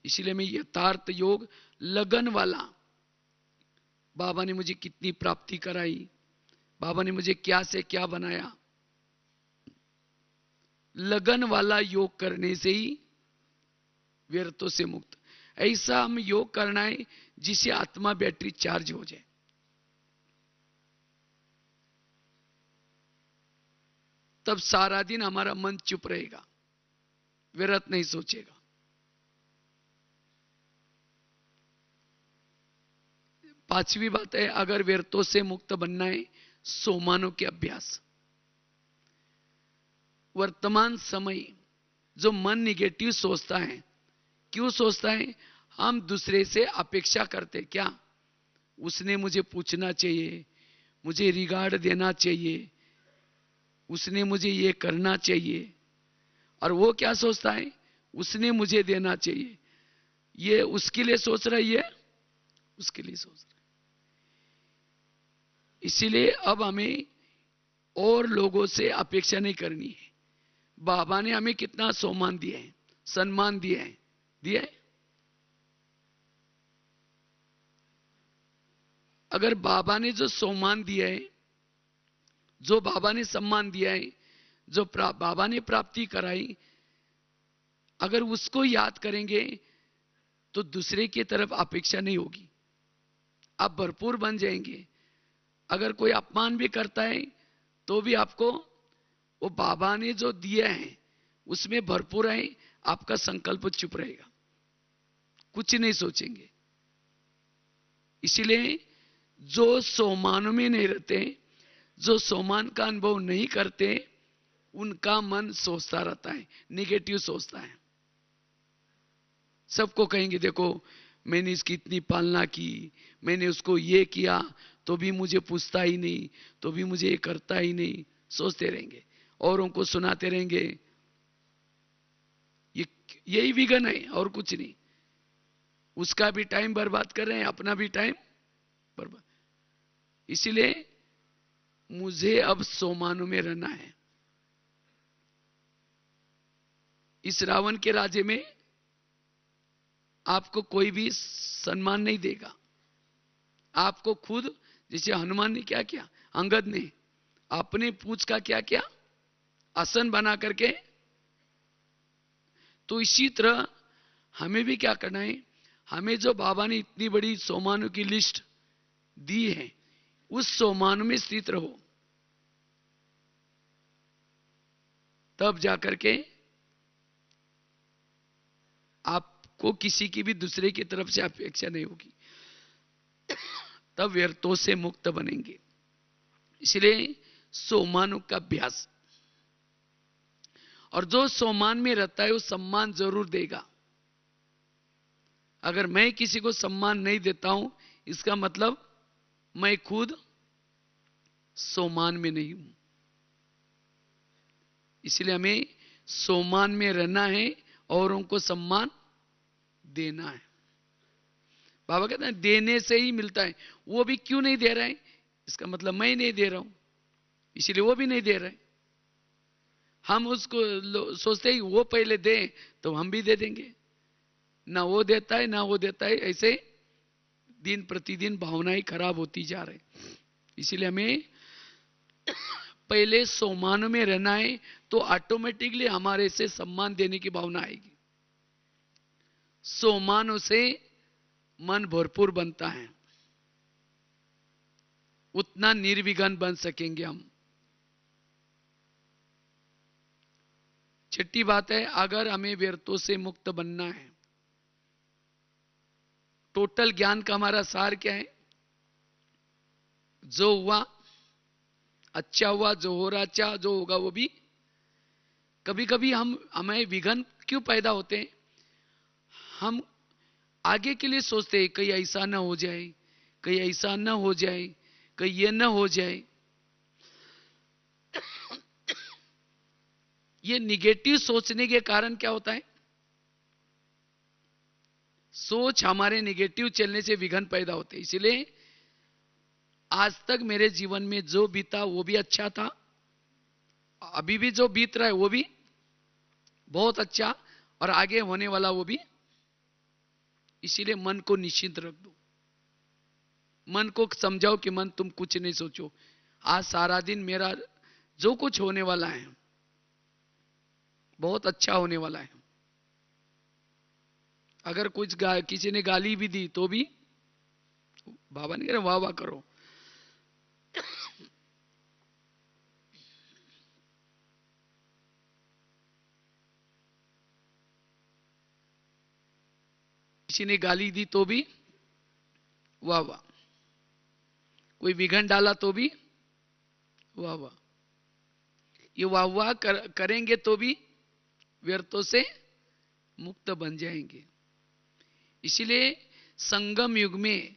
इसलिए मैं यथार्थ योग लगन वाला, बाबा ने मुझे कितनी प्राप्ति कराई, बाबा ने मुझे क्या से क्या बनाया, लगन वाला योग करने से ही व्यर्थों से मुक्त। ऐसा हम योग करना है जिससे आत्मा बैटरी चार्ज हो जाए। तब सारा दिन हमारा मन चुप रहेगा, व्यर्थ नहीं सोचेगा। पांचवी बात है, अगर व्यर्थों से मुक्त बनना है, सोमानों के अभ्यास। वर्तमान समय जो मन निगेटिव सोचता है, क्यों सोचता है? हम दूसरे से अपेक्षा करते, क्या उसने मुझे पूछना चाहिए, मुझे रिगार्ड देना चाहिए, उसने मुझे ये करना चाहिए। और वो क्या सोचता है? उसने मुझे देना चाहिए। ये उसके लिए सोच रहा है, ये उसके लिए सोच रहा है। इसीलिए अब हमें और लोगों से अपेक्षा नहीं करनी है। बाबा ने हमें कितना सम्मान दिया है, सम्मान दिया है, दिया है। अगर बाबा ने जो सम्मान दिया है, जो बाबा ने सम्मान दिया है, जो बाबा ने प्राप्ति कराई, अगर उसको याद करेंगे तो दूसरे की तरफ अपेक्षा नहीं होगी, आप भरपूर बन जाएंगे। अगर कोई अपमान भी करता है तो भी आपको वो बाबा ने जो दिया है उसमें भरपूर है, आपका संकल्प चुप रहेगा, कुछ नहीं सोचेंगे। इसीलिए जो सोमान में नहीं रहते, जो सोमान का अनुभव नहीं करते, उनका मन सोचता रहता है, निगेटिव सोचता है। सबको कहेंगे देखो मैंने इसकी इतनी पालना की, मैंने उसको ये किया तो भी मुझे पूछता ही नहीं, तो भी मुझे ये करता ही नहीं, सोचते रहेंगे, औरों को सुनाते रहेंगे। यही विघन है और कुछ नहीं। उसका भी टाइम बर्बाद कर रहे हैं, अपना भी टाइम बर्बाद। इसीलिए मुझे अब सोमानु में रहना है। इस रावण के राज्य में आपको कोई भी सम्मान नहीं देगा। आपको खुद, जैसे हनुमान ने क्या किया, अंगद ने अपने पूंछ का क्या किया, आसन बना करके। तो इसी तरह हमें भी क्या करना है, हमें जो बाबा ने इतनी बड़ी सोमानु की लिस्ट दी है, उस सोमानु में स्थित रहो, तब जाकर के आपको किसी की भी दूसरे की तरफ से अपेक्षा नहीं होगी, तब व्यर्थों से मुक्त बनेंगे। इसलिए सोमानु का अभ्यास। और जो सोमान में रहता है वो सम्मान जरूर देगा। अगर मैं किसी को सम्मान नहीं देता हूं, इसका मतलब मैं खुद सोमान में नहीं हूं। इसलिए हमें सोमान में रहना है, औरों को सम्मान देना है। बाबा कहते हैं देने से ही मिलता है। वो भी क्यों नहीं दे रहा है, इसका मतलब मैं नहीं दे रहा हूं, इसीलिए वो भी नहीं दे रहा है। हम उसको सोचते हैं वो पहले दे तो हम भी दे देंगे, ना वो देता है ना वो देता है। ऐसे दिन प्रतिदिन भावनाएं खराब होती जा रही। इसीलिए हमें पहले सम्मान में रहना है, तो ऑटोमेटिकली हमारे से सम्मान देने की भावना आएगी। सम्मानों से मन भरपूर बनता है, उतना निर्विघ्न बन सकेंगे हम। छठी बात है, अगर हमें व्यर्थों से मुक्त बनना है, टोटल ज्ञान का हमारा सार क्या है? जो हुआ अच्छा हुआ, जो हो रहा अच्छा, जो होगा वो भी। कभी कभी हमें विघ्न क्यों पैदा होते हैं? हम आगे के लिए सोचते हैं, कहीं ऐसा ना हो जाए, कहीं ऐसा ना हो जाए, कहीं ये ना हो जाए। ये निगेटिव सोचने के कारण क्या होता है? सोच हमारे निगेटिव चलने से विघ्न पैदा होते हैं। इसलिए आज तक मेरे जीवन में जो बीता वो भी अच्छा था, अभी भी जो बीत रहा है वो भी बहुत अच्छा, और आगे होने वाला वो भी इसीलिए मन को निश्चिंत रख दो। मन को समझाओ कि मन तुम कुछ नहीं सोचो, आज सारा दिन मेरा जो कुछ होने वाला है बहुत अच्छा होने वाला है। अगर कुछ किसी ने गाली भी दी तो भी बाबा ने कह रहे वाह वाह करो। किसी ने गाली दी तो भी वाह वाह, कोई विघन डाला तो भी वाह वाह। ये वाह वाह करेंगे तो भी व्यर्थों से मुक्त बन जाएंगे। इसीलिए संगम युग में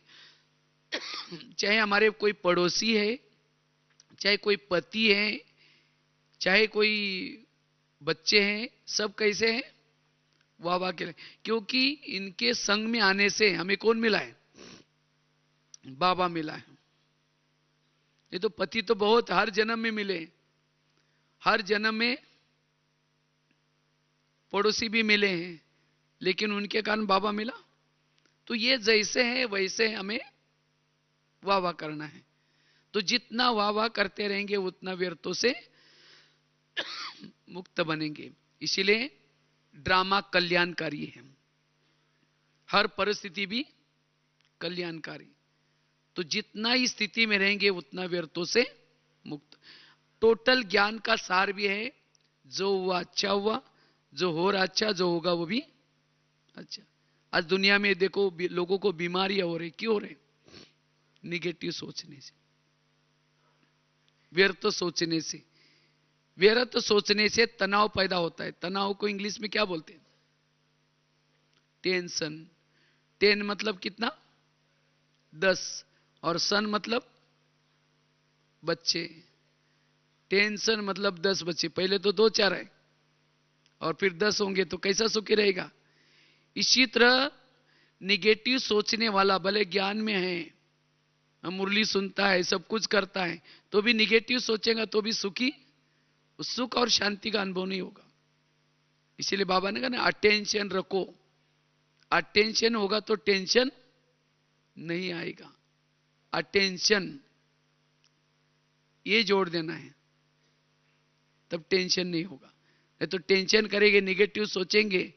चाहे हमारे कोई पड़ोसी है, चाहे कोई पति है, चाहे कोई बच्चे हैं, सब कैसे हैं? वाह वाह के लिए। क्योंकि इनके संग में आने से हमें कौन मिला है? बाबा मिला है। ये तो पति तो बहुत हर जन्म में मिले, हर जन्म में पड़ोसी भी मिले हैं, लेकिन उनके कारण बाबा मिला। तो ये जैसे है वैसे हमें वाह वाह करना है। तो जितना वाह वाह करते रहेंगे उतना व्यर्थों से मुक्त बनेंगे। इसीलिए ड्रामा कल्याणकारी है, हर परिस्थिति भी कल्याणकारी। तो जितना ही स्थिति में रहेंगे उतना व्यर्थों से मुक्त। टोटल ज्ञान का सार भी है, जो हुआ अच्छा हुआ, जो हो रहा अच्छा, जो होगा वो भी अच्छा। आज दुनिया में देखो लोगों को बीमारियां हो रही, क्यों हो रहे? निगेटिव सोचने से, व्यर्थ सोचने से। व्यर्थ सोचने से तनाव पैदा होता है। तनाव को इंग्लिश में क्या बोलते हैं? टेंशन। टेन मतलब कितना? 10, और सन मतलब बच्चे। टेंशन मतलब 10 बच्चे। पहले तो 2-4 है और फिर 10 होंगे तो कैसा सुखी रहेगा? इसी तरह निगेटिव सोचने वाला भले ज्ञान में है, मुरली सुनता है, सब कुछ करता है, तो भी निगेटिव सोचेगा तो भी सुखी, सुख और शांति का अनुभव नहीं होगा। इसीलिए बाबा ने कहा ना, अटेंशन रखो। अटेंशन होगा तो टेंशन नहीं आएगा। अटेंशन ये जोड़ देना है, तब टेंशन नहीं होगा। नहीं तो टेंशन करेंगे, निगेटिव सोचेंगे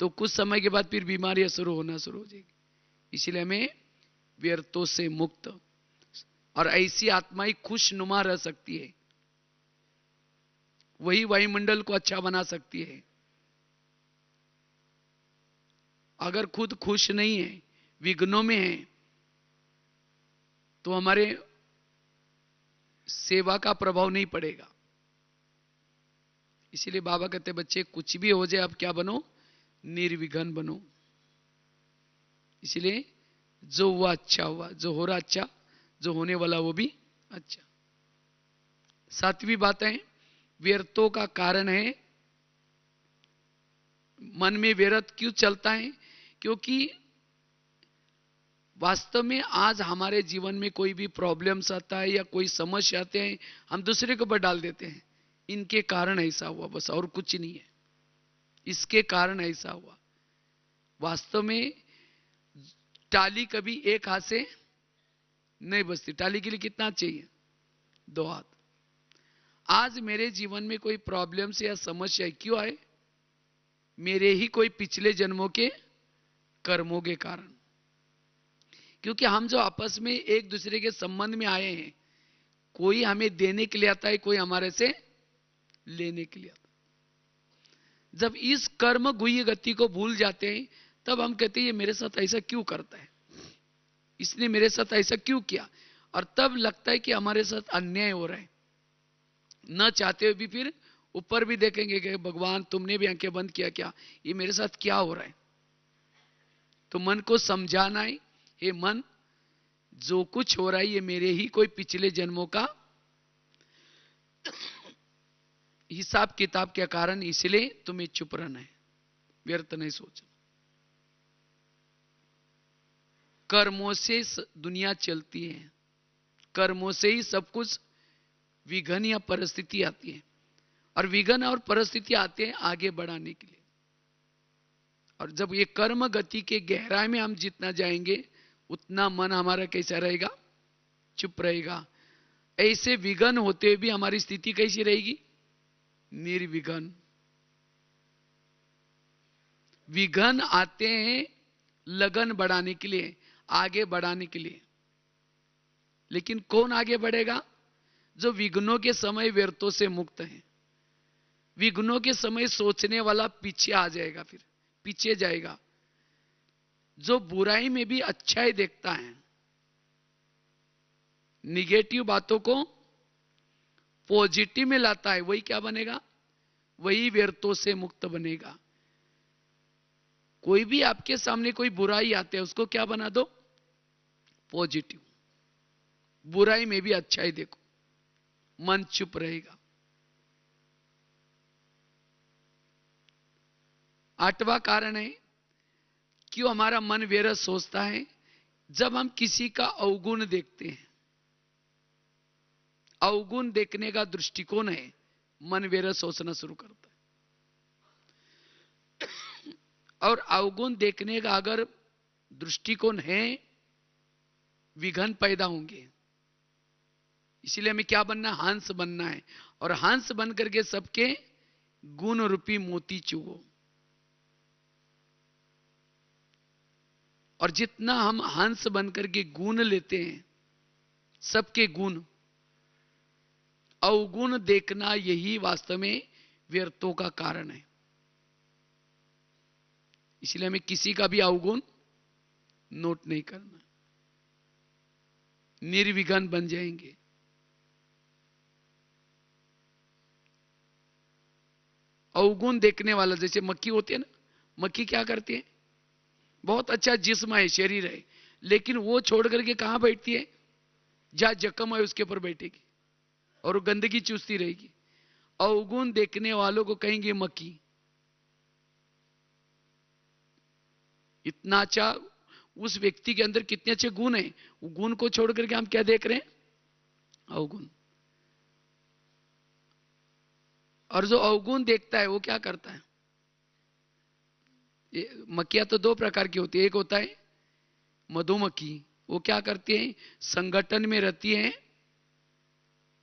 तो कुछ समय के बाद फिर बीमारियां शुरू होना शुरू हो जाएगी। इसलिए हमें व्यर्थों से मुक्त, और ऐसी आत्मा ही खुशनुमा रह सकती है, वही वायुमंडल को अच्छा बना सकती है। अगर खुद खुश नहीं है, विघ्नों में है, तो हमारे सेवा का प्रभाव नहीं पड़ेगा। इसीलिए बाबा कहते बच्चे कुछ भी हो जाए, अब क्या बनो? निर्विघ्न बनो। इसलिए जो हुआ अच्छा हुआ, जो हो रहा अच्छा, जो होने वाला वो भी अच्छा। 7वीं बात है, व्यर्थों का कारण है, मन में व्यर्थ क्यों चलता है? क्योंकि वास्तव में आज हमारे जीवन में कोई भी प्रॉब्लम्स आता है या कोई समस्या आते हैं, हम दूसरे के ऊपर डाल देते हैं, इनके कारण ऐसा हुआ, बस और कुछ नहीं है, इसके कारण ऐसा हुआ। वास्तव में टाली कभी एक हाथ से नहीं बजती। टाली के लिए कितना चाहिए? 2 हाथ। आज मेरे जीवन में कोई प्रॉब्लम या समस्या क्यों आए? मेरे ही कोई पिछले जन्मों के कर्मों के कारण। क्योंकि हम जो आपस में एक दूसरे के संबंध में आए हैं, कोई हमें देने के लिए आता है, कोई हमारे से लेने के लिए आता है। जब इस कर्म गुह्य गति को भूल जाते हैं, तब हम कहते हैं ये मेरे साथ ऐसा क्यों करता है, इसने मेरे साथ ऐसा क्यों किया, और तब लगता है कि हमारे साथ अन्याय हो रहा है। न चाहते हुए भी फिर ऊपर भी देखेंगे कि भगवान तुमने भी आंखें बंद किया क्या, ये मेरे साथ क्या हो रहा है। तो मन को समझाना है, हे मन, जो कुछ हो रहा है ये मेरे ही कोई पिछले जन्मों का हिसाब किताब के कारण, इसलिए तुम्हें चुप रहना है, व्यर्थ नहीं सोचना। कर्मों से दुनिया चलती है, कर्मों से ही सब कुछ विघन या परिस्थिति आती है, और विघन और परिस्थिति आते हैं आगे बढ़ाने के लिए, और जब ये कर्म गति के गहराई में हम जितना जाएंगे उतना मन हमारा कैसा रहेगा, चुप रहेगा। ऐसे विघ्न होते हुए भी हमारी स्थिति कैसी रहेगी, निर्विघ्न। विघ्न आते हैं लगन बढ़ाने के लिए, आगे बढ़ाने के लिए, लेकिन कौन आगे बढ़ेगा, जो विघ्नों के समय व्यर्थों से मुक्त है। विघ्नों के समय सोचने वाला पीछे आ जाएगा, फिर पीछे जाएगा। जो बुराई में भी अच्छाई देखता है, निगेटिव बातों को पॉजिटिव में लाता है, वही क्या बनेगा, वही व्यर्थों से मुक्त बनेगा। कोई भी आपके सामने कोई बुराई आते है, उसको क्या बना दो, पॉजिटिव। बुराई में भी अच्छाई देखो, मन चुप रहेगा। 8वां कारण है क्यों हमारा मन व्यर्थ सोचता है, जब हम किसी का अवगुण देखते हैं। अवगुण देखने का दृष्टिकोण है, मन व्यर्थ सोचना शुरू करता है। और अवगुण देखने का अगर दृष्टिकोण है, विघ्न पैदा होंगे। इसीलिए हमें क्या बनना है, हंस बनना है। और हंस बन करके सबके गुण रूपी मोती चुगो। और जितना हम हंस बनकर के गुण लेते हैं, सबके गुण, अवगुण देखना यही वास्तव में व्यर्थों का कारण है। इसलिए हमें किसी का भी अवगुण नोट नहीं करना, निर्विघ्न बन जाएंगे। अवगुण देखने वाला, जैसे मक्खी होती है ना, मक्खी क्या करती है, बहुत अच्छा जिस्म है, शरीर है, लेकिन वो छोड़ करके कहां बैठती है, जहां जख्म है उसके ऊपर बैठेगी और वो गंदगी चूसती रहेगी। अवगुण देखने वालों को कहेंगे मक्खी। इतना अच्छा उस व्यक्ति के अंदर कितने अच्छे गुण हैं, वो गुण को छोड़ करके हम क्या देख रहे हैं, अवगुण। और जो अवगुण देखता है वो क्या करता है, मक्खियां तो 2 प्रकार की होती है। एक होता है मधुमक्खी, वो क्या करती है, संगठन में रहती है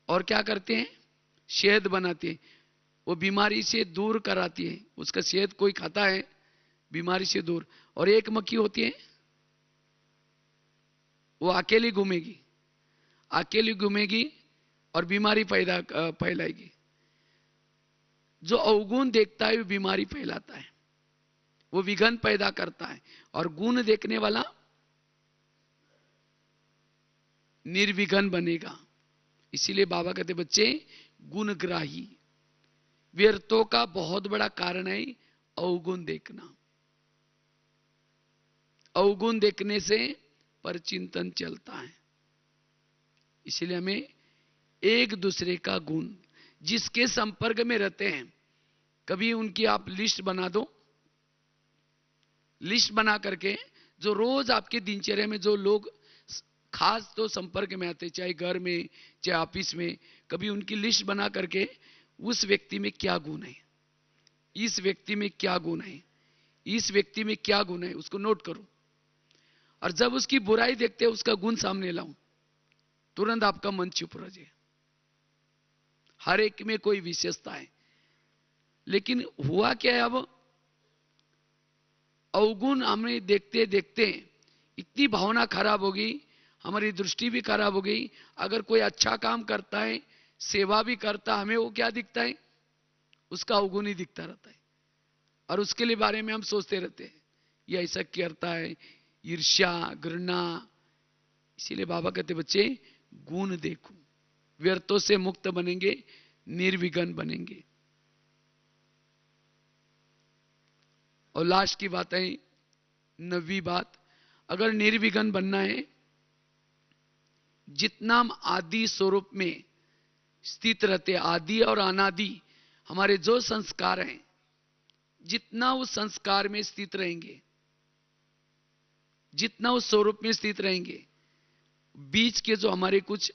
और क्या करते हैं, शहद बनाती है। वो बीमारी से दूर कराती है, उसका शहद कोई खाता है बीमारी से दूर। और एक मक्खी होती है, वो अकेली घूमेगी, अकेली घूमेगी और बीमारी फैलाएगी। जो अवगुण देखता है वो बीमारी फैलाता है, वो विघ्न पैदा करता है। और गुण देखने वाला निर्विघ्न बनेगा। इसीलिए बाबा कहते बच्चे गुणग्राही। व्यर्थों का बहुत बड़ा कारण है अवगुण देखना। अवगुण देखने से परचिंतन चलता है। इसलिए हमें एक दूसरे का गुण, जिसके संपर्क में रहते हैं, कभी उनकी आप लिस्ट बना दो। लिस्ट बना करके जो रोज आपके दिनचर्या में जो लोग खास तो संपर्क में आते, चाहे घर में चाहे ऑफिस में, कभी उनकी लिस्ट बना करके उस व्यक्ति में क्या गुण है, इस व्यक्ति में क्या गुण है, इस व्यक्ति में क्या गुण है, उसको नोट करो। और जब उसकी बुराई देखते हो उसका गुण सामने लाऊं, तुरंत आपका मन चुप रह जाए। हर एक में कोई विशेषता है, लेकिन हुआ क्या है, अब अवगुण हमें देखते देखते इतनी भावना खराब हो गई, हमारी दृष्टि भी खराब हो गई। अगर कोई अच्छा काम करता है, सेवा भी करता, हमें वो क्या दिखता है, उसका अवगुण ही दिखता रहता है। और उसके लिए बारे में हम सोचते रहते हैं, ये ऐसा करता है, ईर्ष्या घृणा। इसीलिए बाबा कहते बच्चे गुण देखो, व्यर्थों से मुक्त बनेंगे, निर्विघ्न बनेंगे। और लास्ट की बात है, 9वीं बात, अगर निर्विघ्न बनना है, जितना हम आदि स्वरूप में स्थित रहते, आदि और अनादि हमारे जो संस्कार हैं, जितना उस संस्कार में स्थित रहेंगे, जितना उस स्वरूप में स्थित रहेंगे, बीच के जो हमारे कुछ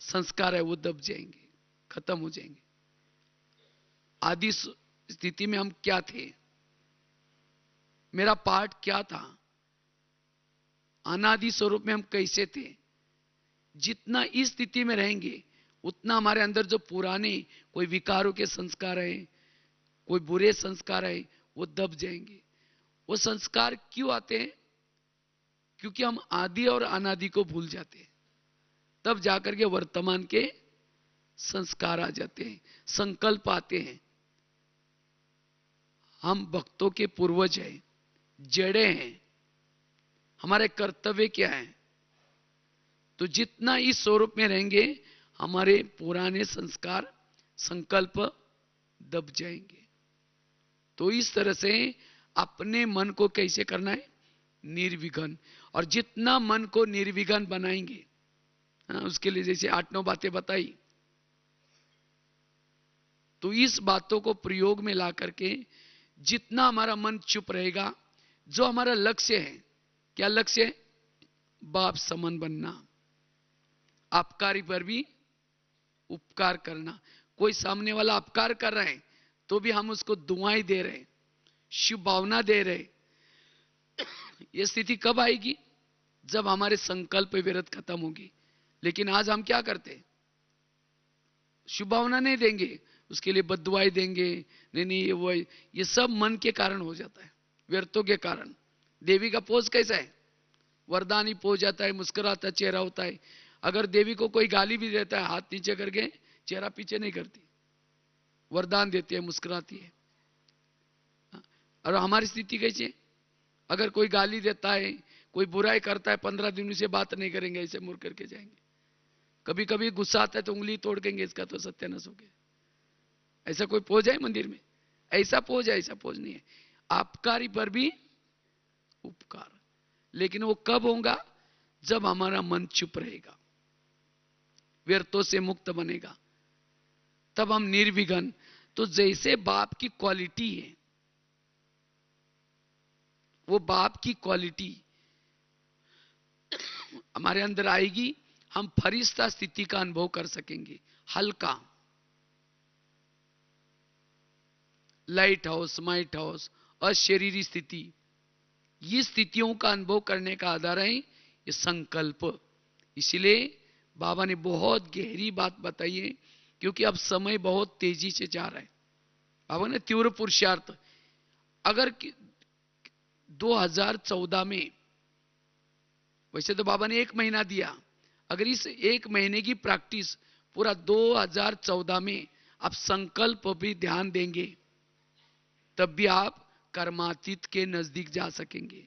संस्कार है वो दब जाएंगे, खत्म हो जाएंगे। आदि स्थिति में हम क्या थे, मेरा पार्ट क्या था, अनादि स्वरूप में हम कैसे थे। जितना इस स्थिति में रहेंगे उतना हमारे अंदर जो पुराने कोई विकारों के संस्कार है, कोई बुरे संस्कार है, वो दब जाएंगे। वो संस्कार क्यों आते हैं? क्योंकि हम आदि और अनादि को भूल जाते हैं, तब जाकर के वर्तमान के संस्कार आ जाते हैं, संकल्प आते हैं। हम भक्तों के पूर्वज हैं, जड़े हैं, हमारे कर्तव्य क्या है? तो जितना इस स्वरूप में रहेंगे हमारे पुराने संस्कार संकल्प दब जाएंगे। तो इस तरह से अपने मन को कैसे करना है? निर्विघ्न। और जितना मन को निर्विघ्न बनाएंगे, उसके लिए जैसे 8-9 बातें बताई, तो इस बातों को प्रयोग में ला करके जितना हमारा मन चुप रहेगा, जो हमारा लक्ष्य है, क्या लक्ष्य है? बाप समान बनना, अपकारी पर भी उपकार करना। कोई सामने वाला अपकार कर रहा है तो भी हम उसको दुआएं दे रहे, शुभ भावना दे रहे। यह स्थिति कब आएगी? जब हमारे संकल्प विरत खत्म होगी। लेकिन आज हम क्या करते? शुभ भावना नहीं देंगे, उसके लिए बद्दुआएं देंगे। नहीं वो ये सब मन के कारण हो जाता है, व्यर्थों के कारण। देवी का पोज कैसा है? वरदान ही पोज जाता है, मुस्कुराता चेहरा होता है। अगर देवी को कोई गाली भी देता है, हाथ नीचे करके चेहरा पीछे नहीं करती, वरदान देती है, मुस्कुराती है। और हमारी स्थिति कैसी है? अगर कोई गाली देता है, कोई बुराई करता है, 15 दिन से बात नहीं करेंगे, ऐसे मुड़ करके जाएंगे। कभी कभी गुस्सा आता है तो उंगली तोड़ देंगे, इसका तो सत्यानाश हो गया। ऐसा कोई पोज है मंदिर में? ऐसा पोज है? ऐसा पोज नहीं है। आपकारी पर भी उपकार। लेकिन वो कब होगा? जब हमारा मन चुप रहेगा, व्यर्थों से मुक्त बनेगा, तब हम निर्विघ्न। तो जैसे बाप की क्वालिटी है, वो बाप की क्वालिटी हमारे अंदर आएगी, हम फरिश्ता स्थिति का अनुभव कर सकेंगे। हल्का, लाइट हाउस, माइट हाउस, अशरीरी स्थिति, ये स्थितियों का अनुभव करने का आधार है ये संकल्प। इसलिए बाबा ने बहुत गहरी बात बताई है, क्योंकि अब समय बहुत तेजी से जा रहा है। बाबा ने तीव्र पुरुषार्थ, अगर 2014 में, वैसे तो बाबा ने 1 महीना दिया, अगर इस 1 महीने की प्रैक्टिस पूरा 2014 में आप संकल्प भी ध्यान देंगे, तब भी आप कर्मातीत के नजदीक जा सकेंगे,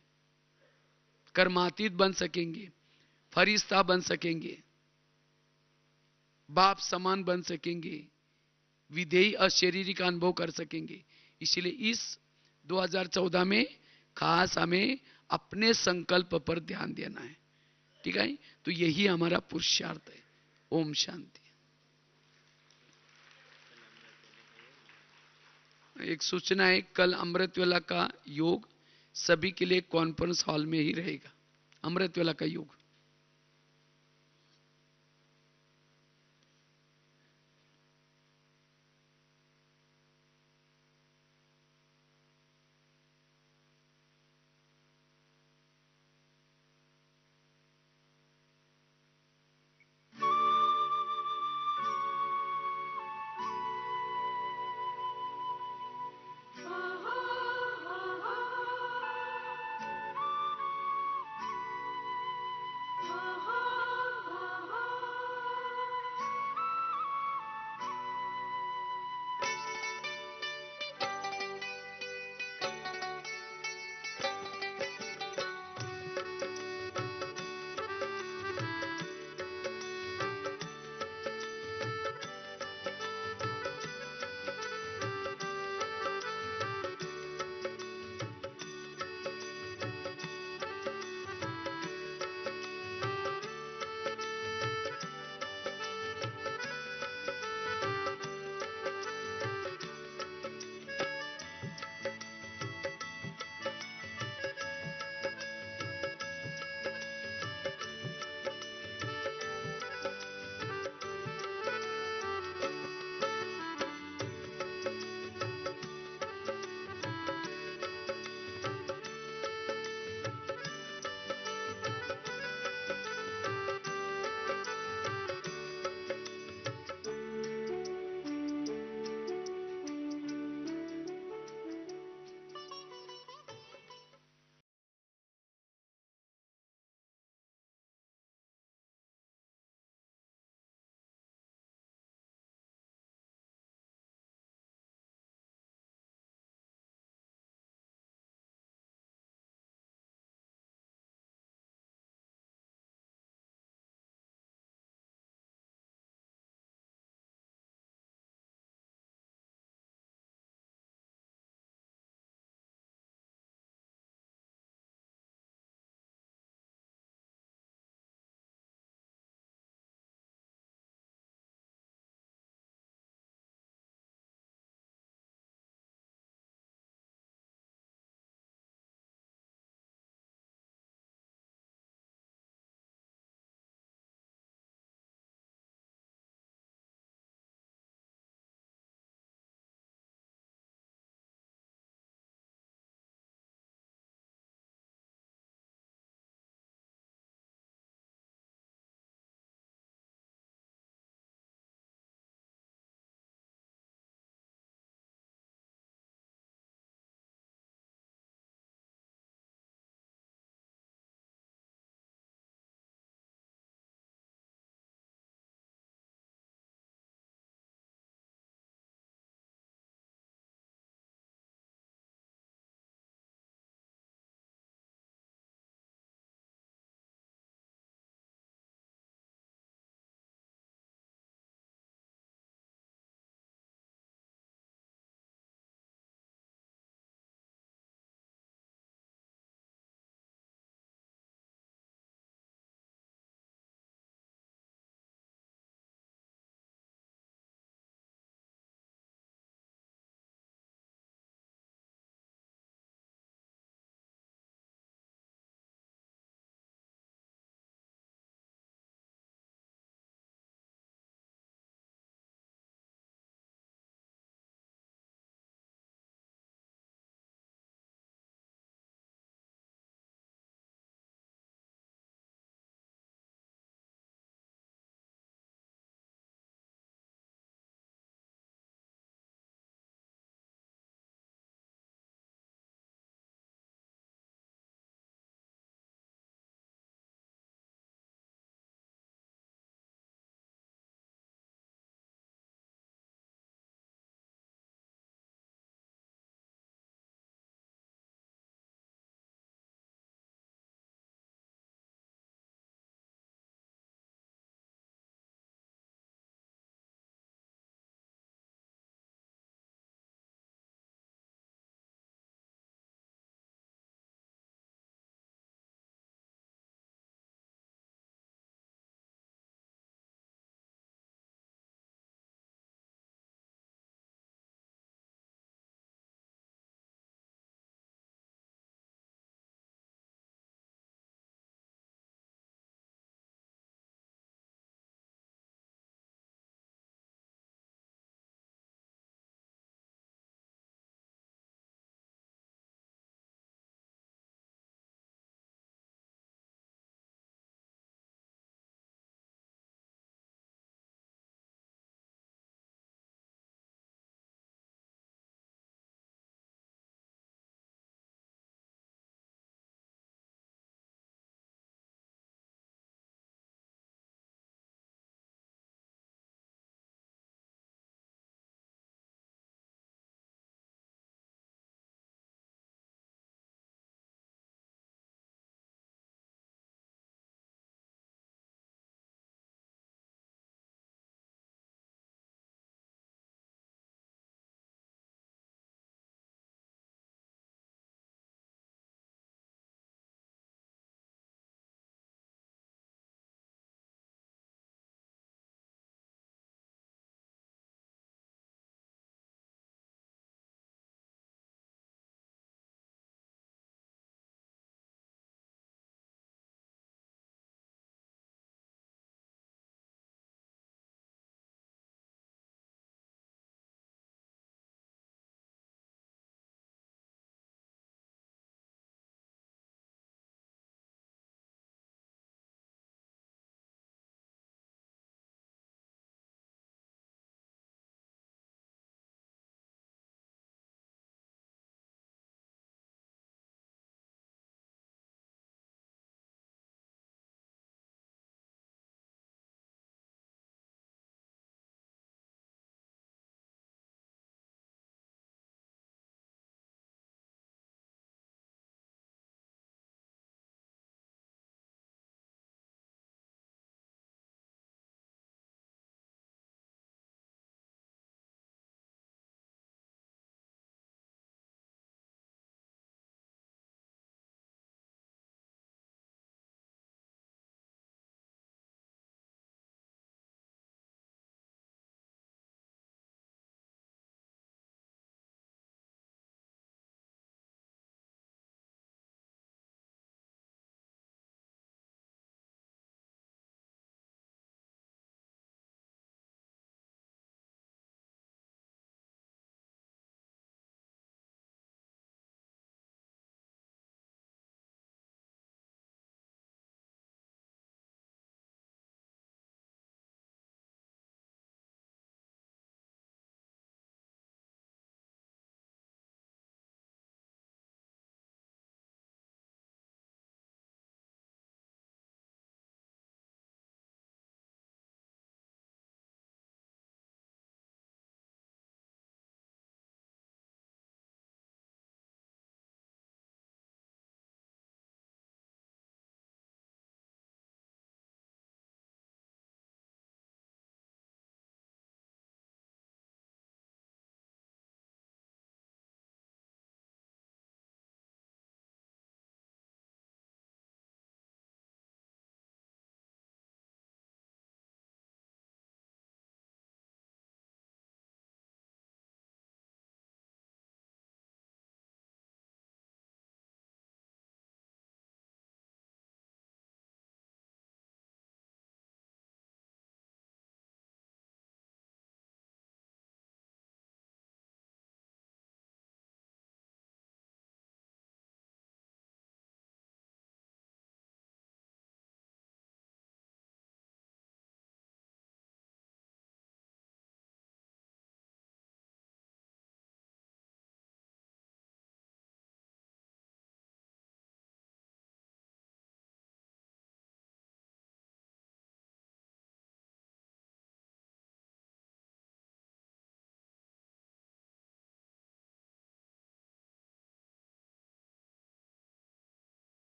कर्मातीत बन सकेंगे, फरिश्ता बन सकेंगे, बाप समान बन सकेंगे, विधेयी अशरीरी का अनुभव कर सकेंगे। इसलिए इस 2014 में खास हमें अपने संकल्प पर ध्यान देना है। ठीक है? तो यही हमारा पुरुषार्थ है। ओम शांति। एक सूचना है, कल अमृतवेला का योग सभी के लिए कॉन्फ्रेंस हॉल में ही रहेगा। अमृतवेला का योग